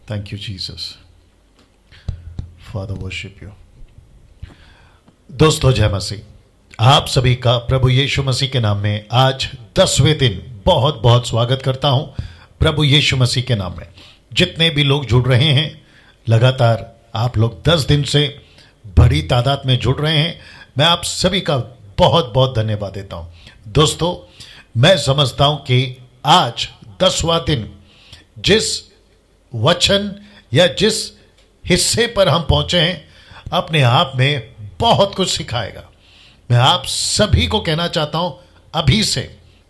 Thank you Jesus. Father worship you. दोस्तों जय मसीह। आप सभी का प्रभु यीशु मसीह के नाम में आज 10वें दिन बहुत बहुत स्वागत करता हूं प्रभु यीशु मसीह के नाम में। जितने भी लोग जुड़ रहे हैं, लगातार आप लोग 10 दिन से बड़ी तादाद में जुड़ रहे हैं, मैं आप सभी का बहुत बहुत धन्यवाद देता हूं। दोस्तों मैं समझता हूं कि आज 10वां दिन जिस वचन या जिस हिस्से पर हम पहुंचे हैं अपने आप में बहुत कुछ सिखाएगा। मैं आप सभी को कहना चाहता हूं अभी से,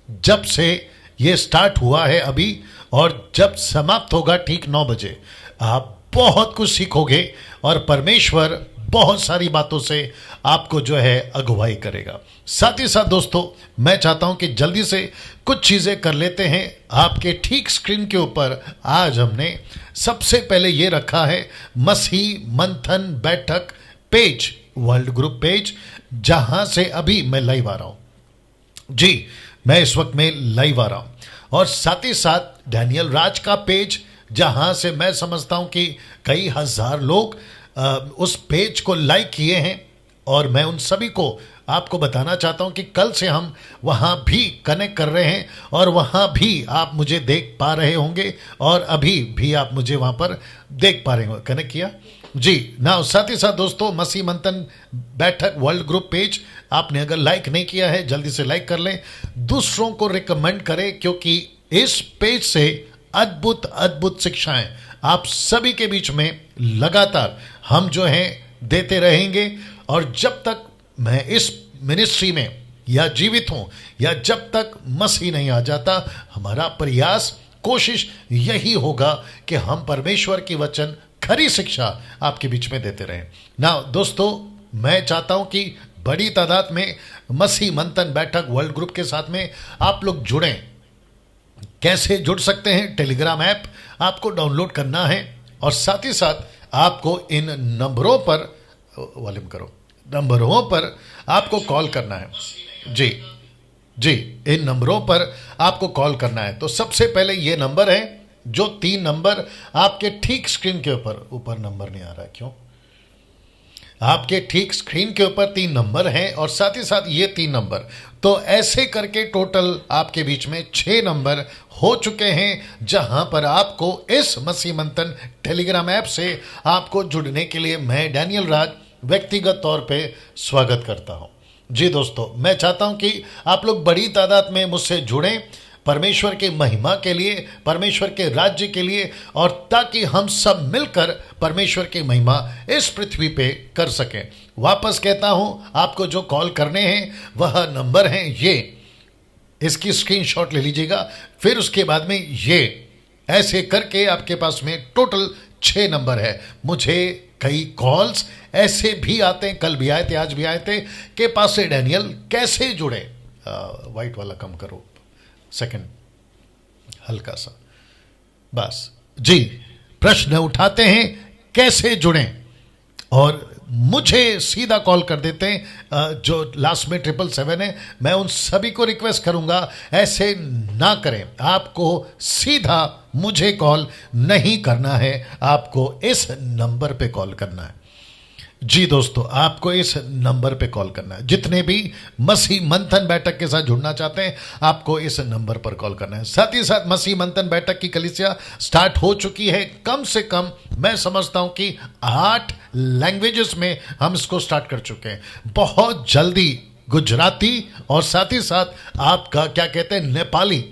जब से ये स्टार्ट हुआ है अभी और जब समाप्त होगा ठीक 9 बजे, आप बहुत कुछ सीखोगे और परमेश्वर बहुत सारी बातों से आपको जो है अगुवाई करेगा। साथ ही साथ दोस्तों मैं चाहता हूं कि जल्दी से कुछ चीजें कर लेते हैं। आपके ठीक स्क्रीन के ऊपर आज हमने सबसे पहले ये रखा है मसीह मंथन बैठक पेज, वर्ल्ड ग्रुप पेज, जहां से अभी मैं लाइव आ रहा हूं। जी मैं इस वक्त में लाइव आ रहा हूं। और साथ ही साथ डैनियल राज का पेज, जहां से मैं समझता हूं कि कई हजार लोग उस पेज को लाइक किए हैं। और मैं उन सभी को आपको बताना चाहता हूं कि कल से हम वहां भी कनेक्ट कर रहे हैं और वहां भी आप मुझे देख पा रहे होंगे और अभी भी आप मुझे वहां पर देख पा रहे होंगे। कनेक्ट किया जी ना। साथ ही साथ दोस्तों मसीह मंथन बैठक वर्ल्ड ग्रुप पेज आपने अगर लाइक नहीं किया है जल्दी से लाइक कर लें, दूसरों को रिकमेंड करें, क्योंकि इस पेज से अद्भुत अद्भुत शिक्षाएं आप सभी के बीच में लगातार हम जो हैं देते रहेंगे। और जब तक मैं इस मिनिस्ट्री में या जीवित हूं या जब तक मसीह नहीं आ जाता, हमारा प्रयास कोशिश यही होगा कि हम परमेश्वर की वचन खरी शिक्षा आपके बीच में देते रहें ना। दोस्तों मैं चाहता हूं कि बड़ी तादाद में मसीह मंथन बैठक वर्ल्ड ग्रुप के साथ में आप लोग जुड़ें। कैसे जुड़ सकते हैं? टेलीग्राम ऐप आपको डाउनलोड करना है और साथ ही साथ आपको इन नंबरों पर, वॉल्यूम करो, नंबरों पर आपको कॉल करना है। जी जी इन नंबरों पर आपको कॉल करना है। तो सबसे पहले ये नंबर है, जो 3 नंबर आपके ठीक स्क्रीन के ऊपर नंबर नहीं आ रहा है, क्यों? आपके ठीक स्क्रीन के ऊपर 3 नंबर हैं और साथ ही साथ ये 3 नंबर, तो ऐसे करके टोटल आपके बीच में 6 नंबर हो चुके हैं, जहां पर आपको इस मसीह मंथन टेलीग्राम ऐप से आपको जुड़ने के लिए मैं डैनियल राज व्यक्तिगत तौर पे स्वागत करता हूं। जी दोस्तों मैं चाहता हूं कि आप लोग बड़ी तादाद में मुझसे जुड़ें परमेश्वर की महिमा के लिए, परमेश्वर के राज्य के लिए, और ताकि हम सब मिलकर परमेश्वर की महिमा इस पृथ्वी पे कर सकें। वापस कहता हूं, आपको जो कॉल करने हैं वह नंबर हैं ये, इसकी स्क्रीनशॉट ले लीजिएगा। फिर उसके बाद में ये ऐसे करके आपके पास में टोटल 6 नंबर है। मुझे कई कॉल्स ऐसे भी आते हैं, कल भी आए थे, आज भी आए थे, के पास से डैनियल कैसे जुड़े। वाइट वाला कम करो, सेकंड हल्का सा, बस जी। प्रश्न उठाते हैं कैसे जुड़ें और मुझे सीधा कॉल कर देते हैं। जो लास्ट में 777 है, मैं उन सभी को रिक्वेस्ट करूंगा ऐसे ना करें। आपको सीधा मुझे कॉल नहीं करना है, आपको इस नंबर पे कॉल करना है। जी दोस्तों आपको इस नंबर पे कॉल करना है। जितने भी मसीह मंथन बैठक के साथ जुड़ना चाहते हैं आपको इस नंबर पर कॉल करना है। साथ ही साथ मसीह मंथन बैठक की कलीसिया स्टार्ट हो चुकी है। कम से कम मैं समझता हूं कि 8 लैंग्वेजेस में हम इसको स्टार्ट कर चुके हैं। बहुत जल्दी गुजराती और साथ ही साथ आपका क्या कहते हैं नेपाली,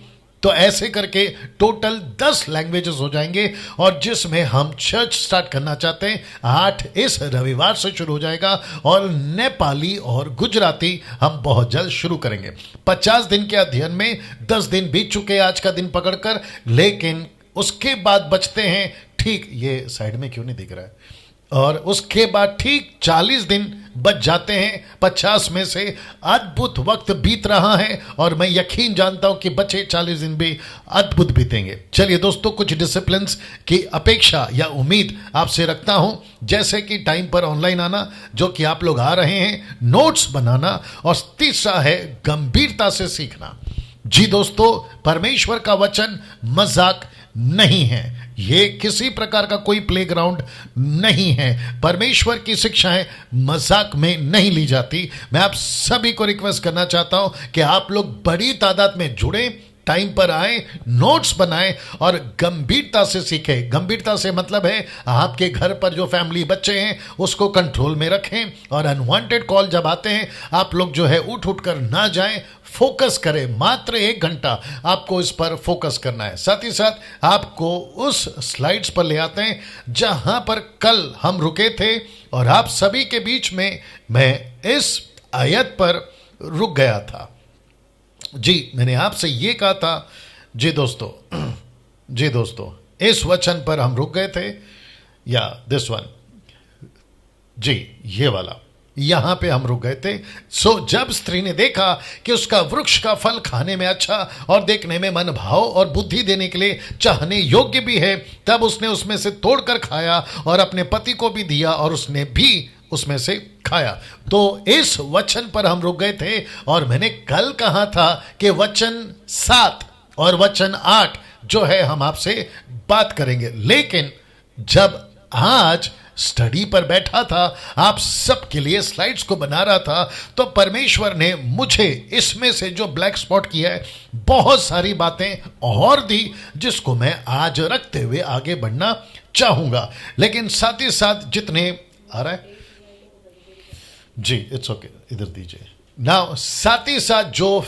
तो ऐसे करके टोटल 10 लैंग्वेजेस हो जाएंगे। और जिसमें हम चर्च स्टार्ट करना चाहते हैं 8 इस रविवार से शुरू हो जाएगा और नेपाली और गुजराती हम बहुत जल्द शुरू करेंगे। 50 दिन के अध्ययन में 10 दिन बीत चुके आज का दिन पकड़कर, लेकिन उसके बाद बचते हैं ठीक, ये साइड में क्यों नहीं दिख रहा है, और उसके बाद ठीक 40 दिन बच जाते हैं 50 में से। अद्भुत वक्त बीत रहा है और मैं यकीन जानता हूं कि बचे 40 दिन भी अद्भुत बीतेंगे। चलिए दोस्तों कुछ डिसिप्लिन्स की अपेक्षा या उम्मीद आपसे रखता हूं, जैसे कि टाइम पर ऑनलाइन आना, जो कि आप लोग आ रहे हैं, नोट्स बनाना, और तीसरा है गंभीरता से सीखना। जी दोस्तों परमेश्वर का वचन मजाक नहीं है। ये किसी प्रकार का कोई प्लेग्राउंड नहीं है। परमेश्वर की शिक्षाएं मजाक में नहीं ली जाती। मैं आप सभी को रिक्वेस्ट करना चाहता हूं कि आप लोग बड़ी तादाद में जुड़े, टाइम पर आए, नोट्स बनाएं और गंभीरता से सीखें। गंभीरता से मतलब है आपके घर पर जो फैमिली बच्चे हैं उसको कंट्रोल में रखें, और अनवांटेड कॉल जब आते हैं आप लोग जो है उठ कर ना जाएं, फोकस करें। मात्र 1 घंटा आपको इस पर फोकस करना है। साथ ही साथ आपको उस स्लाइड्स पर ले आते हैं जहां पर कल हम रुके थे, और आप सभी के बीच में मैं इस आयत पर रुक गया था। जी, मैंने आपसे ये कहा था, जी दोस्तों, जी दोस्तों, इस वचन पर हम रुक गए थे, या दिस वन, जी ये वाला, यहां पे हम रुक गए थे। सो जब स्त्री ने देखा कि उसका वृक्ष का फल खाने में अच्छा और देखने में मन भाव और बुद्धि देने के लिए चाहने योग्य भी है, तब उसने उसमें से तोड़कर खाया और अपने पति को भी दिया, और उसने भी उसमें से खाया। तो इस वचन पर हम रुक गए थे, और मैंने कल कहा था कि वचन 7 और वचन 8 जो है हम आपसे बात करेंगे। लेकिन जब आज स्टडी पर बैठा था, आप सबके लिए स्लाइड्स को बना रहा था, तो परमेश्वर ने मुझे इसमें से जो ब्लैक स्पॉट किया है, बहुत सारी बातें और दी जिसको मैं आज रखते हुए आगे बढ़ना चाहूंगा। लेकिन साथ ही साथ जितने आ रहा है, जी इट्स ओके, इधर दीजिए ना। साथ ही साथ जो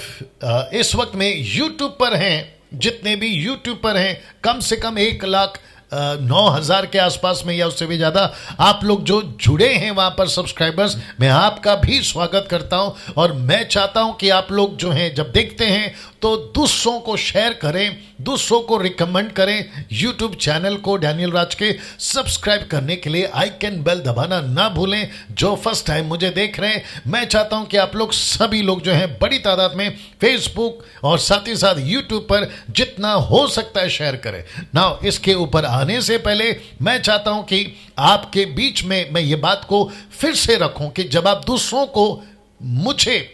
इस वक्त में यूट्यूब पर हैं, जितने भी यूट्यूब पर हैं, कम से कम 1,09,000 के आसपास में या उससे भी ज्यादा आप लोग जो जुड़े हैं वहां पर सब्सक्राइबर्स, मैं आपका भी स्वागत करता हूं। और मैं चाहता हूं कि आप लोग जो हैं जब देखते हैं तो दूसरों को शेयर करें, दूसरों को रिकमेंड करें। यूट्यूब चैनल को डैनियल राज के सब्सक्राइब करने के लिए आइकन बेल दबाना ना भूलें। जो फर्स्ट टाइम मुझे देख रहे हैं, मैं चाहता हूं कि आप लोग सभी लोग जो हैं बड़ी तादाद में फेसबुक और साथ ही साथ यूट्यूब पर जितना हो सकता है शेयर करें। नाउ इसके ऊपर आने से पहले मैं चाहता हूं कि आपके बीच में मैं ये बात को फिर से रखूं कि जब आप दूसरों को मुझे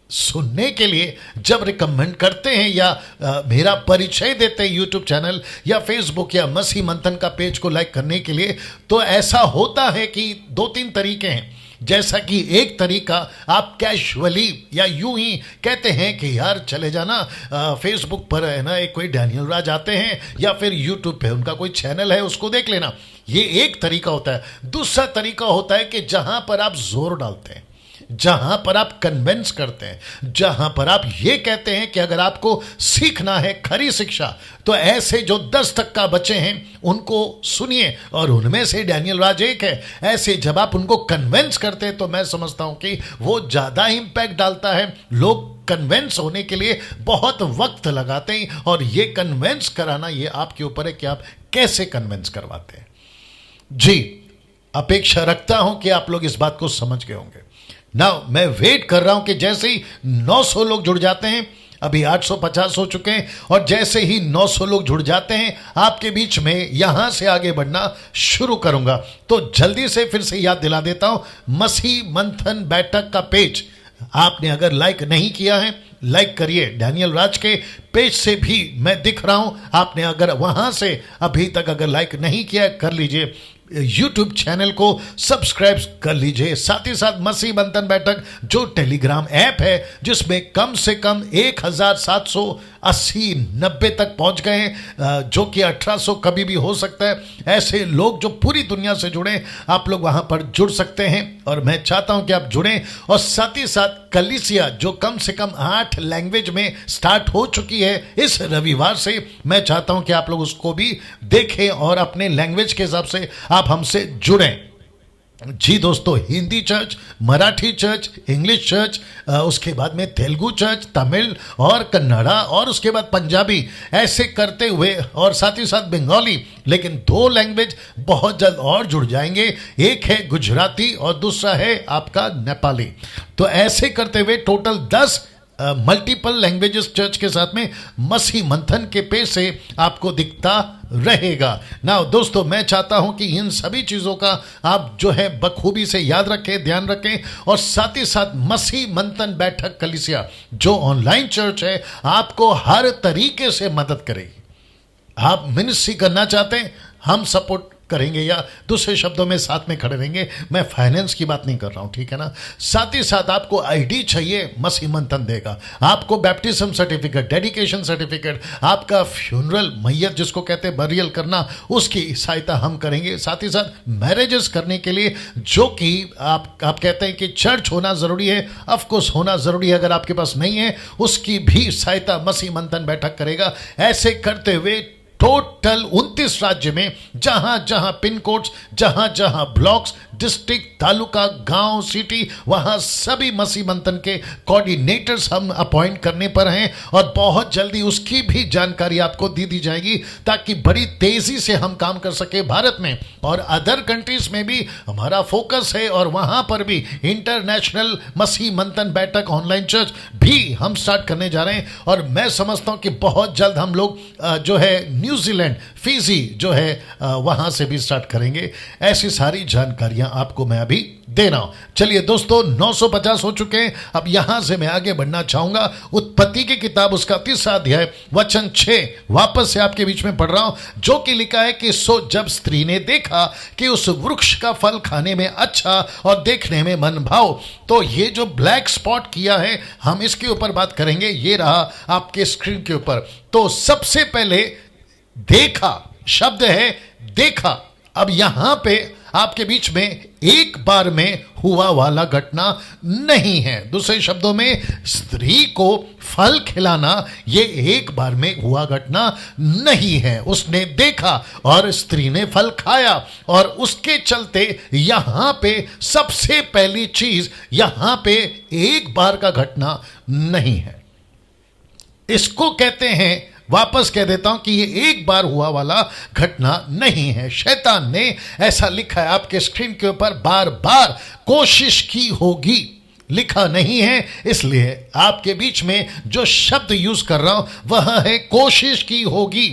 सुनने के लिए जब रिकमेंड करते हैं या मेरा परिचय देते हैं यूट्यूब चैनल या फेसबुक या मसीह मंथन का पेज को लाइक करने के लिए, तो ऐसा होता है कि 2-3 तरीके हैं। जैसा कि एक तरीका, आप कैजुअली या यूं ही कहते हैं कि यार चले जाना फेसबुक पर है ना, एक कोई डैनियल राज आते हैं, या फिर यूट्यूब पे उनका कोई चैनल है उसको देख लेना। ये एक तरीका होता है। दूसरा तरीका होता है कि जहां पर आप जोर डालते हैं, जहां पर आप कन्विंस करते हैं, जहां पर आप ये कहते हैं कि अगर आपको सीखना है खरी शिक्षा, तो ऐसे जो 10% बचे हैं उनको सुनिए, और उनमें से डैनियल राज एक है। ऐसे जब आप उनको कन्विंस करते हैं तो मैं समझता हूं कि वो ज्यादा इंपैक्ट डालता है। लोग कन्विंस होने के लिए बहुत वक्त लगाते हैं, और ये कन्विंस कराना ये आपके ऊपर है कि आप कैसे कन्विंस करवाते हैं। जी, अपेक्षा रखता हूं कि आप लोग इस बात को समझ गए होंगे। नाउ मैं वेट कर रहा हूं कि जैसे ही 900 लोग जुड़ जाते हैं, अभी 850 हो चुके हैं, और जैसे ही 900 लोग जुड़ जाते हैं आपके बीच में यहां से आगे बढ़ना शुरू करूंगा। तो जल्दी से फिर से याद दिला देता हूं, मसीह मंथन बैठक का पेज आपने अगर लाइक नहीं किया है, लाइक करिए। डैनियल राज के पेज से भी मैं दिख रहा हूं, आपने अगर वहां से अभी तक अगर लाइक नहीं किया है कर लीजिए। यूट्यूब चैनल को सब्सक्राइब कर लीजिए। साथ ही साथ मसीह मंथन बैठक जो टेलीग्राम ऐप है, जिसमें कम से कम 1780-90 तक पहुंच गए हैं, जो कि 1800 कभी भी हो सकता है। ऐसे लोग जो पूरी दुनिया से जुड़े, आप लोग वहां पर जुड़ सकते हैं, और मैं चाहता हूं कि आप जुड़ें। और साथ ही साथ कलीसिया जो कम से कम 8 लैंग्वेज में स्टार्ट हो चुकी है इस रविवार से, मैं चाहता हूं कि आप लोग उसको भी देखें और अपने लैंग्वेज के हिसाब से आप हमसे जुड़ें। जी दोस्तों, Hindi church, Marathi church, English church, उसके बाद में तेलुगु चर्च, तमिल और कन्नड़ा, और उसके बाद पंजाबी, ऐसे करते हुए, और साथ ही साथ बंगाली। लेकिन 2 लैंग्वेज बहुत जल्द और जुड़ जाएंगे, एक है गुजराती और दूसरा है आपका नेपाली। तो ऐसे करते हुए टोटल 10 मल्टीपल लैंग्वेजेस चर्च के साथ में मसीह मंथन के पेज से आपको दिखता रहेगा। ना दोस्तों, मैं चाहता हूं कि इन सभी चीजों का आप जो है बखूबी से याद रखें, ध्यान रखें, और साथ ही साथ मसीह मंथन बैठक कलीसिया जो ऑनलाइन चर्च है आपको हर तरीके से मदद करेगी। आप मिनिस्ट्री करना चाहते हैं, हम सपोर्ट करेंगे, या दूसरे शब्दों में साथ में खड़े रहेंगे। मैं फाइनेंस की बात नहीं कर रहा हूं, ठीक है ना। साथ ही साथ आपको आईडी चाहिए, मसीह मंथन देगा। आपको बैप्टिज्म सर्टिफिकेट, डेडिकेशन सर्टिफिकेट, आपका फ्यूनरल, मैयत जिसको कहते हैं बरियल करना, उसकी सहायता हम करेंगे। साथ ही साथ मैरिजेस करने के लिए, जो कि आप कहते हैं कि चर्च होना जरूरी है, ऑफकोर्स होना जरूरी है, अगर आपके पास नहीं है उसकी भी सहायता मसीह मंथन बैठक करेगा। ऐसे करते हुए टोटल 29 राज्य में जहां जहां पिन कोड्स, जहां जहां ब्लॉक्स, डिस्ट्रिक्ट, तालुका, गांव, सिटी, वहां सभी मसीह मंथन के कोऑर्डिनेटर्स हम अपॉइंट करने पर हैं, और बहुत जल्दी उसकी भी जानकारी आपको दी जाएगी, ताकि बड़ी तेजी से हम काम कर सके भारत में और अदर कंट्रीज में भी हमारा फोकस है। और वहां पर भी इंटरनेशनल मसीह मंथन बैठक ऑनलाइन चर्च भी हम स्टार्ट करने जा रहे हैं। और मैं समझता हूं कि बहुत जल्द हम लोग जो है न्यूजीलैंड, फिजी जो है वहां से भी स्टार्ट करेंगे। ऐसी सारी जानकारियां आपको मैं अभी दे रहा हूं। चलिए दोस्तों, 950 हो चुके हैं। अब यहां से मैं आगे बढ़ना चाहूंगा। उत्पत्ति की किताब, उसका 3 अध्याय वचन 6 वापस से आपके बीच में पढ़ रहा हूं, जो कि लिखा है कि सो जब स्त्री ने देखा कि उस वृक्ष का फल खाने में अच्छा और देखने में मन भाव। तो ये जो ब्लैक स्पॉट किया है, हम इसके ऊपर बात करेंगे। ये रहा आपके स्क्रीन के ऊपर। तो सबसे पहले देखा शब्द है, देखा। अब यहां पे आपके बीच में एक बार में हुआ वाला घटना नहीं है। दूसरे शब्दों में, स्त्री को फल खिलाना ये एक बार में हुआ घटना नहीं है। उसने देखा और स्त्री ने फल खाया, और उसके चलते यहां पे सबसे पहली चीज, यहां पे एक बार का घटना नहीं है। इसको कहते हैं, वापस कह देता हूं कि ये एक बार हुआ वाला घटना नहीं है। शैतान ने, ऐसा लिखा है आपके स्क्रीन के ऊपर, बार बार कोशिश की होगी, लिखा नहीं है, इसलिए आपके बीच में जो शब्द यूज कर रहा हूं वह है कोशिश की होगी।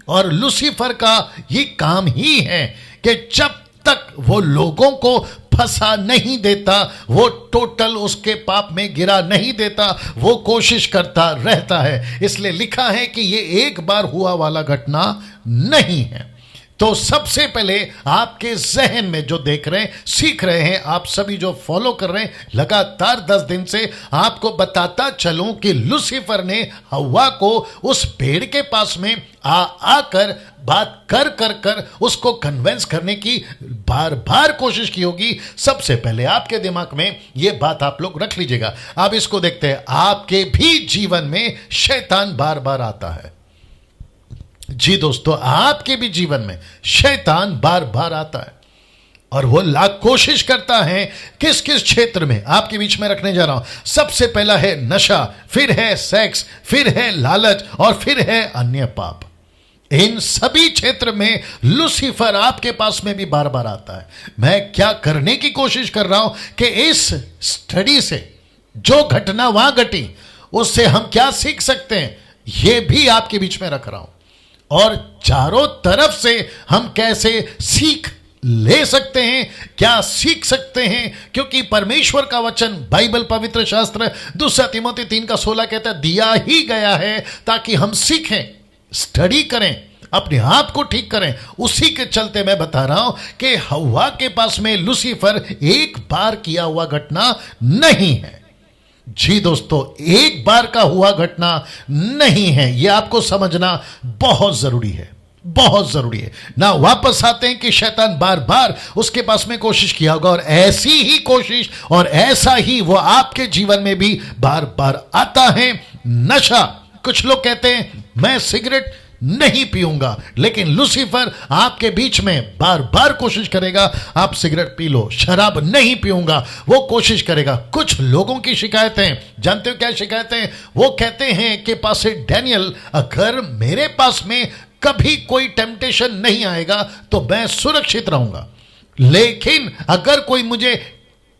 और लूसीफर का ये काम ही है कि जब तक वो लोगों को फंसा नहीं देता, वो टोटल उसके पाप में गिरा नहीं देता, वो कोशिश करता रहता है। इसलिए लिखा है कि ये एक बार हुआ वाला घटना नहीं है। तो सबसे पहले आपके जहन में जो देख रहे हैं, सीख रहे हैं, आप सभी जो फॉलो कर रहे हैं लगातार 10 दिन से, आपको बताता चलूं कि लूसीफर ने हव्वा को उस पेड़ के पास में आकर बात कर कर कर उसको कन्विंस करने की बार बार कोशिश की होगी। सबसे पहले आपके दिमाग में यह बात आप लोग रख लीजिएगा। अब इसको देखते हैं, आपके भी जीवन में शैतान बार बार आता है। जी दोस्तों, आपके भी जीवन में शैतान बार बार आता है, और वो लाख कोशिश करता है। किस किस क्षेत्र में आपके बीच में रखने जा रहा हूं। सबसे पहला है नशा, फिर है सेक्स, फिर है लालच, और फिर है अन्य पाप। इन सभी क्षेत्र में लूसीफर आपके पास में भी बार बार आता है। मैं क्या करने की कोशिश कर रहा हूं कि इस स्टडी से जो घटना वहां घटी, उससे हम क्या सीख सकते हैं, यह भी आपके बीच में रख रहा हूं। और चारों तरफ से हम कैसे सीख ले सकते हैं, क्या सीख सकते हैं, क्योंकि परमेश्वर का वचन, बाइबल पवित्र शास्त्र 2 तिमोथी 3:16 कहता है, दिया ही गया है ताकि हम सीखें, स्टडी करें, अपने आप को ठीक करें। उसी के चलते मैं बता रहा हूं कि हव्वा के पास में लूसीफर एक बार किया हुआ घटना नहीं है। जी दोस्तों, एक बार का हुआ घटना नहीं है, यह आपको समझना बहुत जरूरी है, बहुत जरूरी है ना। वापस आते हैं कि शैतान बार बार उसके पास में कोशिश किया होगा, और ऐसी ही कोशिश और ऐसा ही वो आपके जीवन में भी बार बार आता है। नशा, कुछ लोग कहते हैं मैं सिगरेट नहीं पीऊंगा, लेकिन लूसीफर आपके बीच में बार बार कोशिश करेगा, आप सिगरेट पी लो। शराब नहीं पीऊंगा, वो कोशिश करेगा। कुछ लोगों की शिकायतें, जानते हो क्या शिकायतें? वो कहते हैं कि पास्टर डैनियल, अगर मेरे पास में कभी कोई टेम्पटेशन नहीं आएगा तो मैं सुरक्षित रहूंगा, लेकिन अगर कोई मुझे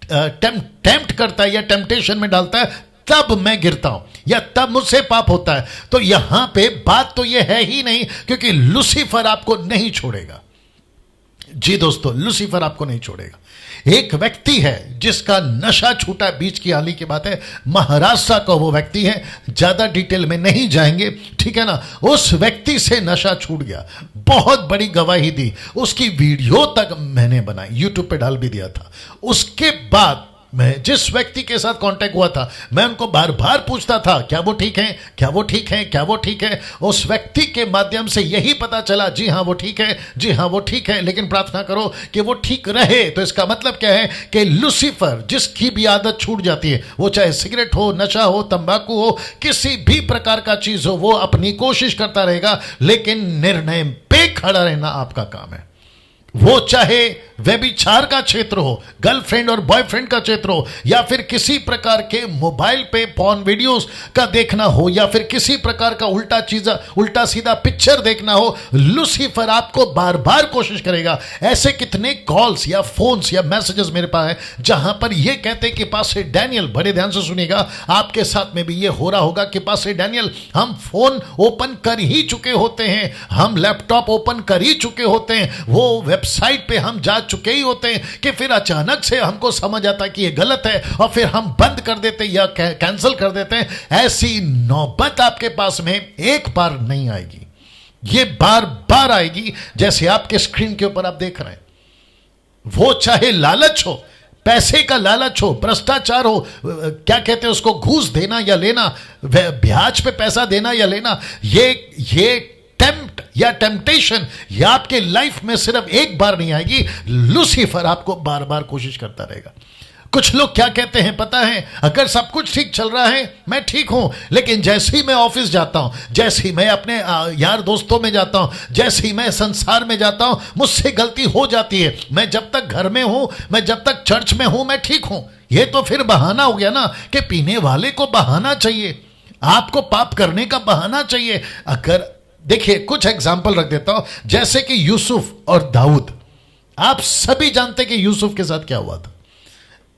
टेम्प्ट करता है या टेम्पटेशन में डालता है, तब मैं गिरता हूं या तब मुझसे पाप होता है। तो यहां पे बात तो यह है ही नहीं, क्योंकि लूसीफर आपको नहीं छोड़ेगा। जी दोस्तों, लूसीफर आपको नहीं छोड़ेगा। एक व्यक्ति है जिसका नशा छूटा, बीच की हाल ही की बात है, महाराष्ट्र का वो व्यक्ति है, ज्यादा डिटेल में नहीं जाएंगे, ठीक है ना। उस व्यक्ति से नशा छूट गया, बहुत बड़ी गवाही दी, उसकी वीडियो तक मैंने बनाई, यूट्यूब पे डाल भी दिया था। उसके बाद मैं जिस व्यक्ति के साथ कांटेक्ट हुआ था, मैं उनको बार बार पूछता था क्या वो ठीक है, क्या वो ठीक है, क्या वो ठीक है। उस व्यक्ति के माध्यम से यही पता चला, जी हाँ वो ठीक है, जी हाँ वो ठीक है, लेकिन प्रार्थना करो कि वो ठीक रहे। तो इसका मतलब क्या है कि लूसीफर जिसकी भी आदत छूट जाती है, वो चाहे सिगरेट हो, नशा हो, तंबाकू हो, किसी भी प्रकार का चीज हो, वो अपनी कोशिश करता रहेगा, लेकिन निर्णय पे खड़ा रहना आपका काम है। वो चाहे व्यभिचार का क्षेत्र हो, गर्लफ्रेंड और बॉयफ्रेंड का क्षेत्र हो, या फिर किसी प्रकार के मोबाइल पे पॉर्न वीडियोस का देखना हो, या फिर किसी प्रकार का उल्टा सीधा पिक्चर देखना हो, लूसीफर आपको बार बार कोशिश करेगा। ऐसे कितने कॉल्स या फोन्स या मैसेजेस मेरे पास है जहां पर ये कहते हैं कि पास्टर डैनियल, बड़े ध्यान से सुनिएगा, आपके साथ में भी ये हो रहा होगा कि पास्टर डैनियल हम फोन ओपन कर ही चुके होते हैं, हम लैपटॉप ओपन कर ही चुके होते हैं, वो वेबसाइट पे हम जा चुके ही होते हैं कि फिर अचानक से हमको समझ आता है कि ये गलत है और फिर हम बंद कर देते हैं या कैंसिल कर देते हैं। ऐसी नौबत आपके पास में एक बार नहीं आएगी, ये बार बार आएगी, जैसे आपके स्क्रीन के ऊपर आप देख रहे हैं। वो चाहे लालच हो, पैसे का लालच हो, भ्रष्टाचार हो, क्या कहते हैं उसको, घूस देना या लेना, ब्याज पे पैसा देना या लेना, ये टेम्प्ट या टेम्पटेशन ये आपके लाइफ में सिर्फ एक बार नहीं आएगी, लूसीफर आपको बार बार कोशिश करता रहेगा। कुछ लोग क्या कहते हैं पता है, अगर सब कुछ ठीक चल रहा है, मैं ठीक हूं, लेकिन जैसे ही मैं ऑफिस जाता हूं, जैसे ही मैं अपने यार दोस्तों में जाता हूं, जैसे ही मैं संसार में जाता हूं, मुझसे गलती हो जाती है। मैं जब तक घर में हूं, मैं जब तक चर्च में हूं, मैं ठीक हूं। यह तो फिर बहाना हो गया ना कि पीने वाले को बहाना चाहिए, आपको पाप करने का बहाना चाहिए। अगर देखिए कुछ एग्जाम्पल रख देता हूं, जैसे कि यूसुफ और दाऊद, आप सभी जानते कि यूसुफ के साथ क्या हुआ था।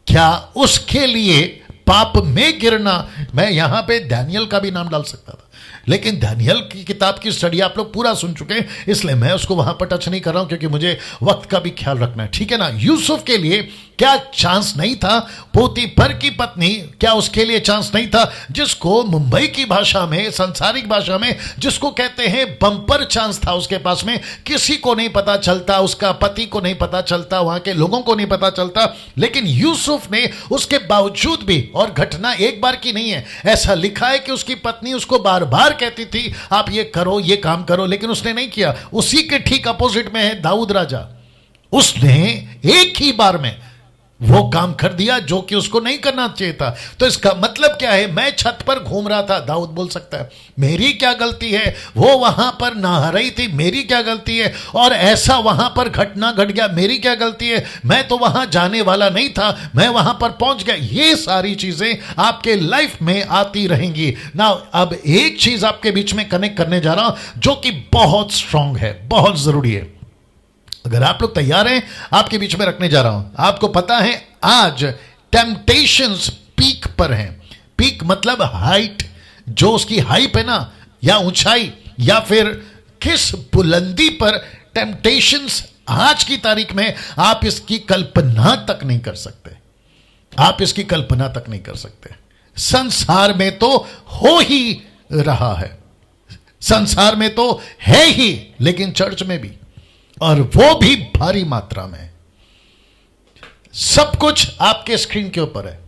क्या उसके लिए पाप में गिरना, मैं यहां पे डैनियल का भी नाम डाल सकता था, लेकिन डैनियल की किताब की स्टडी आप लोग पूरा सुन चुके हैं, इसलिए मैं उसको वहां पर टच नहीं कर रहा हूं, क्योंकि मुझे वक्त का भी ख्याल रखना है, ठीक है ना। यूसुफ के लिए क्या चांस नहीं था, पोतीफर की पत्नी, क्या उसके लिए चांस नहीं था, जिसको मुंबई की भाषा में, सांसारिक भाषा में जिसको कहते हैं बम्पर चांस था उसके पास में, किसी को नहीं पता चलता, उसका पति को नहीं पता चलता, वहां के लोगों को नहीं पता चलता, लेकिन यूसुफ ने उसके बावजूद भी, और घटना एक बार की नहीं है, ऐसा लिखा है कि उसकी पत्नी उसको बार बार कहती थी आप ये करो, ये काम करो, लेकिन उसने नहीं किया। उसी के ठीक अपोजिट में है दाऊद राजा, उसने एक ही बार में वो काम कर दिया जो कि उसको नहीं करना चाहिए था। तो इसका मतलब क्या है, मैं छत पर घूम रहा था, दाऊद बोल सकता है मेरी क्या गलती है, वो वहां पर नहा रही थी, मेरी क्या गलती है, और ऐसा वहां पर घटना घट गया, मेरी क्या गलती है, मैं तो वहां जाने वाला नहीं था, मैं वहां पर पहुंच गया। ये सारी चीजें आपके लाइफ में आती रहेंगी ना। अब एक चीज आपके बीच में कनेक्ट करने जा रहा हूं जो कि बहुत स्ट्रांग है, बहुत जरूरी है, अगर आप लोग तैयार हैं, आपके बीच में रखने जा रहा हूं। आपको पता है आज टेम्पटेशंस पीक पर हैं। पीक मतलब हाइट, जो उसकी हाइप है ना, या ऊंचाई, या फिर किस बुलंदी पर टेम्पटेशंस आज की तारीख में आप इसकी कल्पना तक नहीं कर सकते, आप इसकी कल्पना तक नहीं कर सकते। संसार में तो हो ही रहा है, संसार में तो है ही, लेकिन चर्च में भी, और वो भी भारी मात्रा में। सब कुछ आपके स्क्रीन के ऊपर है।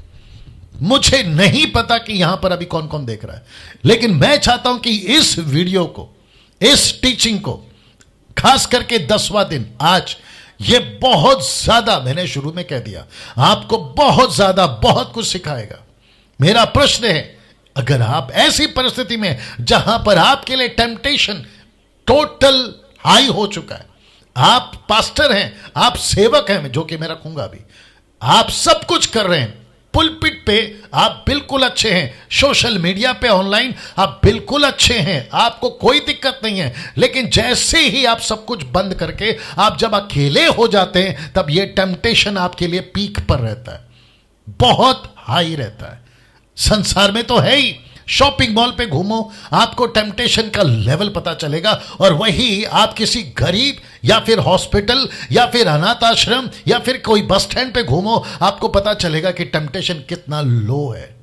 मुझे नहीं पता कि यहां पर अभी कौन कौन देख रहा है, लेकिन मैं चाहता हूं कि इस वीडियो को, इस टीचिंग को, खास करके 10वां दिन आज, ये बहुत ज्यादा, मैंने शुरू में कह दिया, आपको बहुत ज्यादा, बहुत कुछ सिखाएगा। मेरा प्रश्न है, अगर आप ऐसी परिस्थिति में जहां पर आपके लिए टेम्पटेशन टोटल हाई हो चुका है, आप पास्टर हैं, आप सेवक हैं, जो कि मैं रखूंगा अभी, आप सब कुछ कर रहे हैं, पुलपिट पे आप बिल्कुल अच्छे हैं, सोशल मीडिया पे ऑनलाइन आप बिल्कुल अच्छे हैं, आपको कोई दिक्कत नहीं है, लेकिन जैसे ही आप सब कुछ बंद करके आप जब अकेले हो जाते हैं, तब यह टेम्पटेशन आपके लिए पीक पर रहता है, बहुत हाई रहता है। संसार में तो है ही, शॉपिंग मॉल पे घूमो, आपको टेम्पटेशन का लेवल पता चलेगा। और वही आप किसी गरीब या फिर हॉस्पिटल या फिर अनाथ आश्रम या फिर कोई बस स्टैंड पे घूमो, आपको पता चलेगा कि टेम्पटेशन कितना लो है।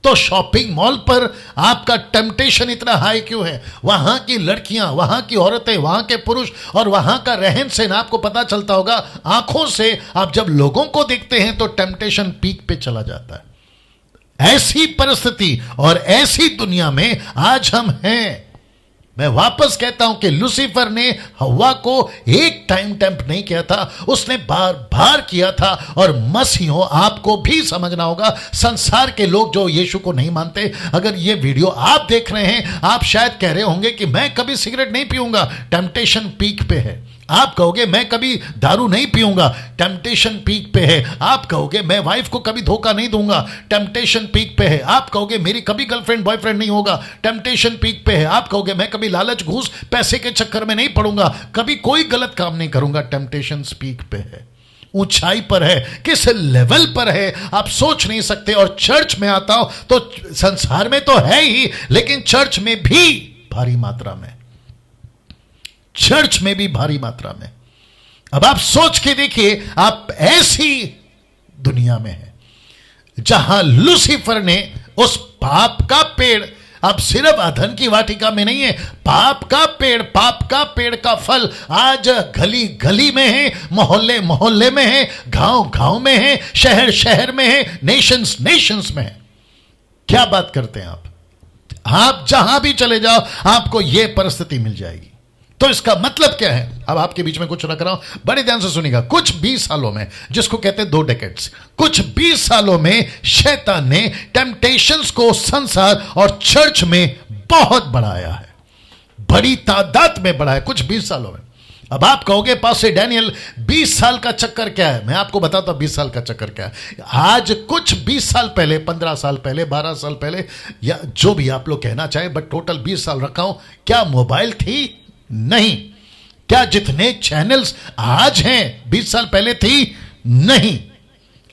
तो शॉपिंग मॉल पर आपका टेम्पटेशन इतना हाई क्यों है? वहां की लड़कियां, वहां की औरतें, वहां के पुरुष और वहां का रहन सहन आपको पता चलता होगा। आंखों से आप जब लोगों को देखते हैं तो टेम्पटेशन पीक पे चला जाता है। ऐसी परिस्थिति और ऐसी दुनिया में आज हम हैं। मैं वापस कहता हूं कि लूसीफर ने हव्वा को एक टाइम टेम्प्ट नहीं किया था, उसने बार बार किया था। और मसीहों, आपको भी समझना होगा, संसार के लोग जो यीशु को नहीं मानते, अगर ये वीडियो आप देख रहे हैं, आप शायद कह रहे होंगे कि मैं कभी सिगरेट नहीं पीऊंगा, टेम्पटेशन पीक पे है। आप कहोगे मैं कभी दारू नहीं पीऊंगा, टेम्पटेशन पीक पे है। आप कहोगे मैं वाइफ को कभी धोखा नहीं दूंगा, टेम्पटेशन पीक पे है। आप कहोगे मेरी कभी गर्लफ्रेंड बॉयफ्रेंड नहीं होगा, टेम्पटेशन पीक पे है। आप कहोगे मैं कभी लालच घूस पैसे के चक्कर में नहीं पड़ूंगा, कभी कोई गलत काम नहीं करूंगा, टेम्पटेशन पीक पे है, ऊंचाई पर है। किस लेवल पर है आप सोच नहीं सकते। और चर्च में आता हो तो संसार में तो है ही, लेकिन चर्च में भी भारी मात्रा में, चर्च में भी भारी मात्रा में। अब आप सोच के देखिए, आप ऐसी दुनिया में हैं जहां लूसीफर ने उस पाप का पेड़, अब सिर्फ अधन की वाटिका में नहीं है, पाप का पेड़ का फल आज गली गली में है, मोहल्ले मोहल्ले में है, गांव गांव में है, शहर शहर में है, नेशंस नेशंस में है। क्या बात करते हैं आप जहां भी चले जाओ आपको यह परिस्थिति मिल जाएगी। तो इसका मतलब क्या है? अब आपके बीच में कुछ रख रहा हूं, बड़े ध्यान से सुनिएगा। कुछ 20 सालों में, जिसको कहते हैं 2 डेकेड्स, कुछ 20 सालों में शैतान ने टेम्पटेशंस को संसार और चर्च में बहुत बढ़ाया है, बड़ी तादाद में बढ़ाया कुछ 20 सालों में। अब आप कहोगे पास्टर डैनियल 20 साल का चक्कर क्या है? मैं आपको बताता हूं 20 साल का चक्कर क्या है। आज कुछ 20 साल पहले, 15 साल पहले, 12 साल पहले, या जो भी आप लोग कहना चाहे, बट टोटल 20 साल रखा हूं। क्या मोबाइल थी? नहीं। क्या जितने चैनल्स आज हैं 20 साल पहले थी? नहीं।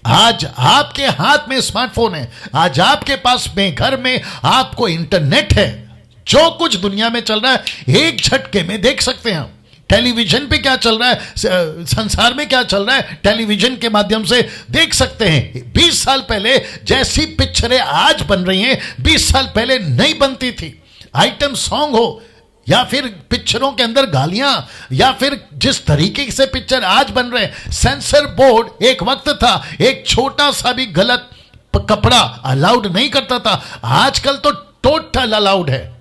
आज आपके हाथ में स्मार्टफोन है, आज आपके पास में घर में आपको इंटरनेट है, जो कुछ दुनिया में चल रहा है एक झटके में देख सकते हैं। टेलीविजन पे क्या चल रहा है, संसार में क्या चल रहा है, टेलीविजन के माध्यम से देख सकते हैं। 20 साल पहले जैसी पिक्चरें आज बन रही हैं 20 साल पहले नहीं बनती थी। आइटम सॉन्ग हो या फिर पिक्चरों के अंदर गालियां, या फिर जिस तरीके से पिक्चर आज बन रहे हैं, सेंसर बोर्ड एक वक्त था, एक छोटा सा भी गलत कपड़ा अलाउड नहीं करता था, आजकल तो टोटल अलाउड है।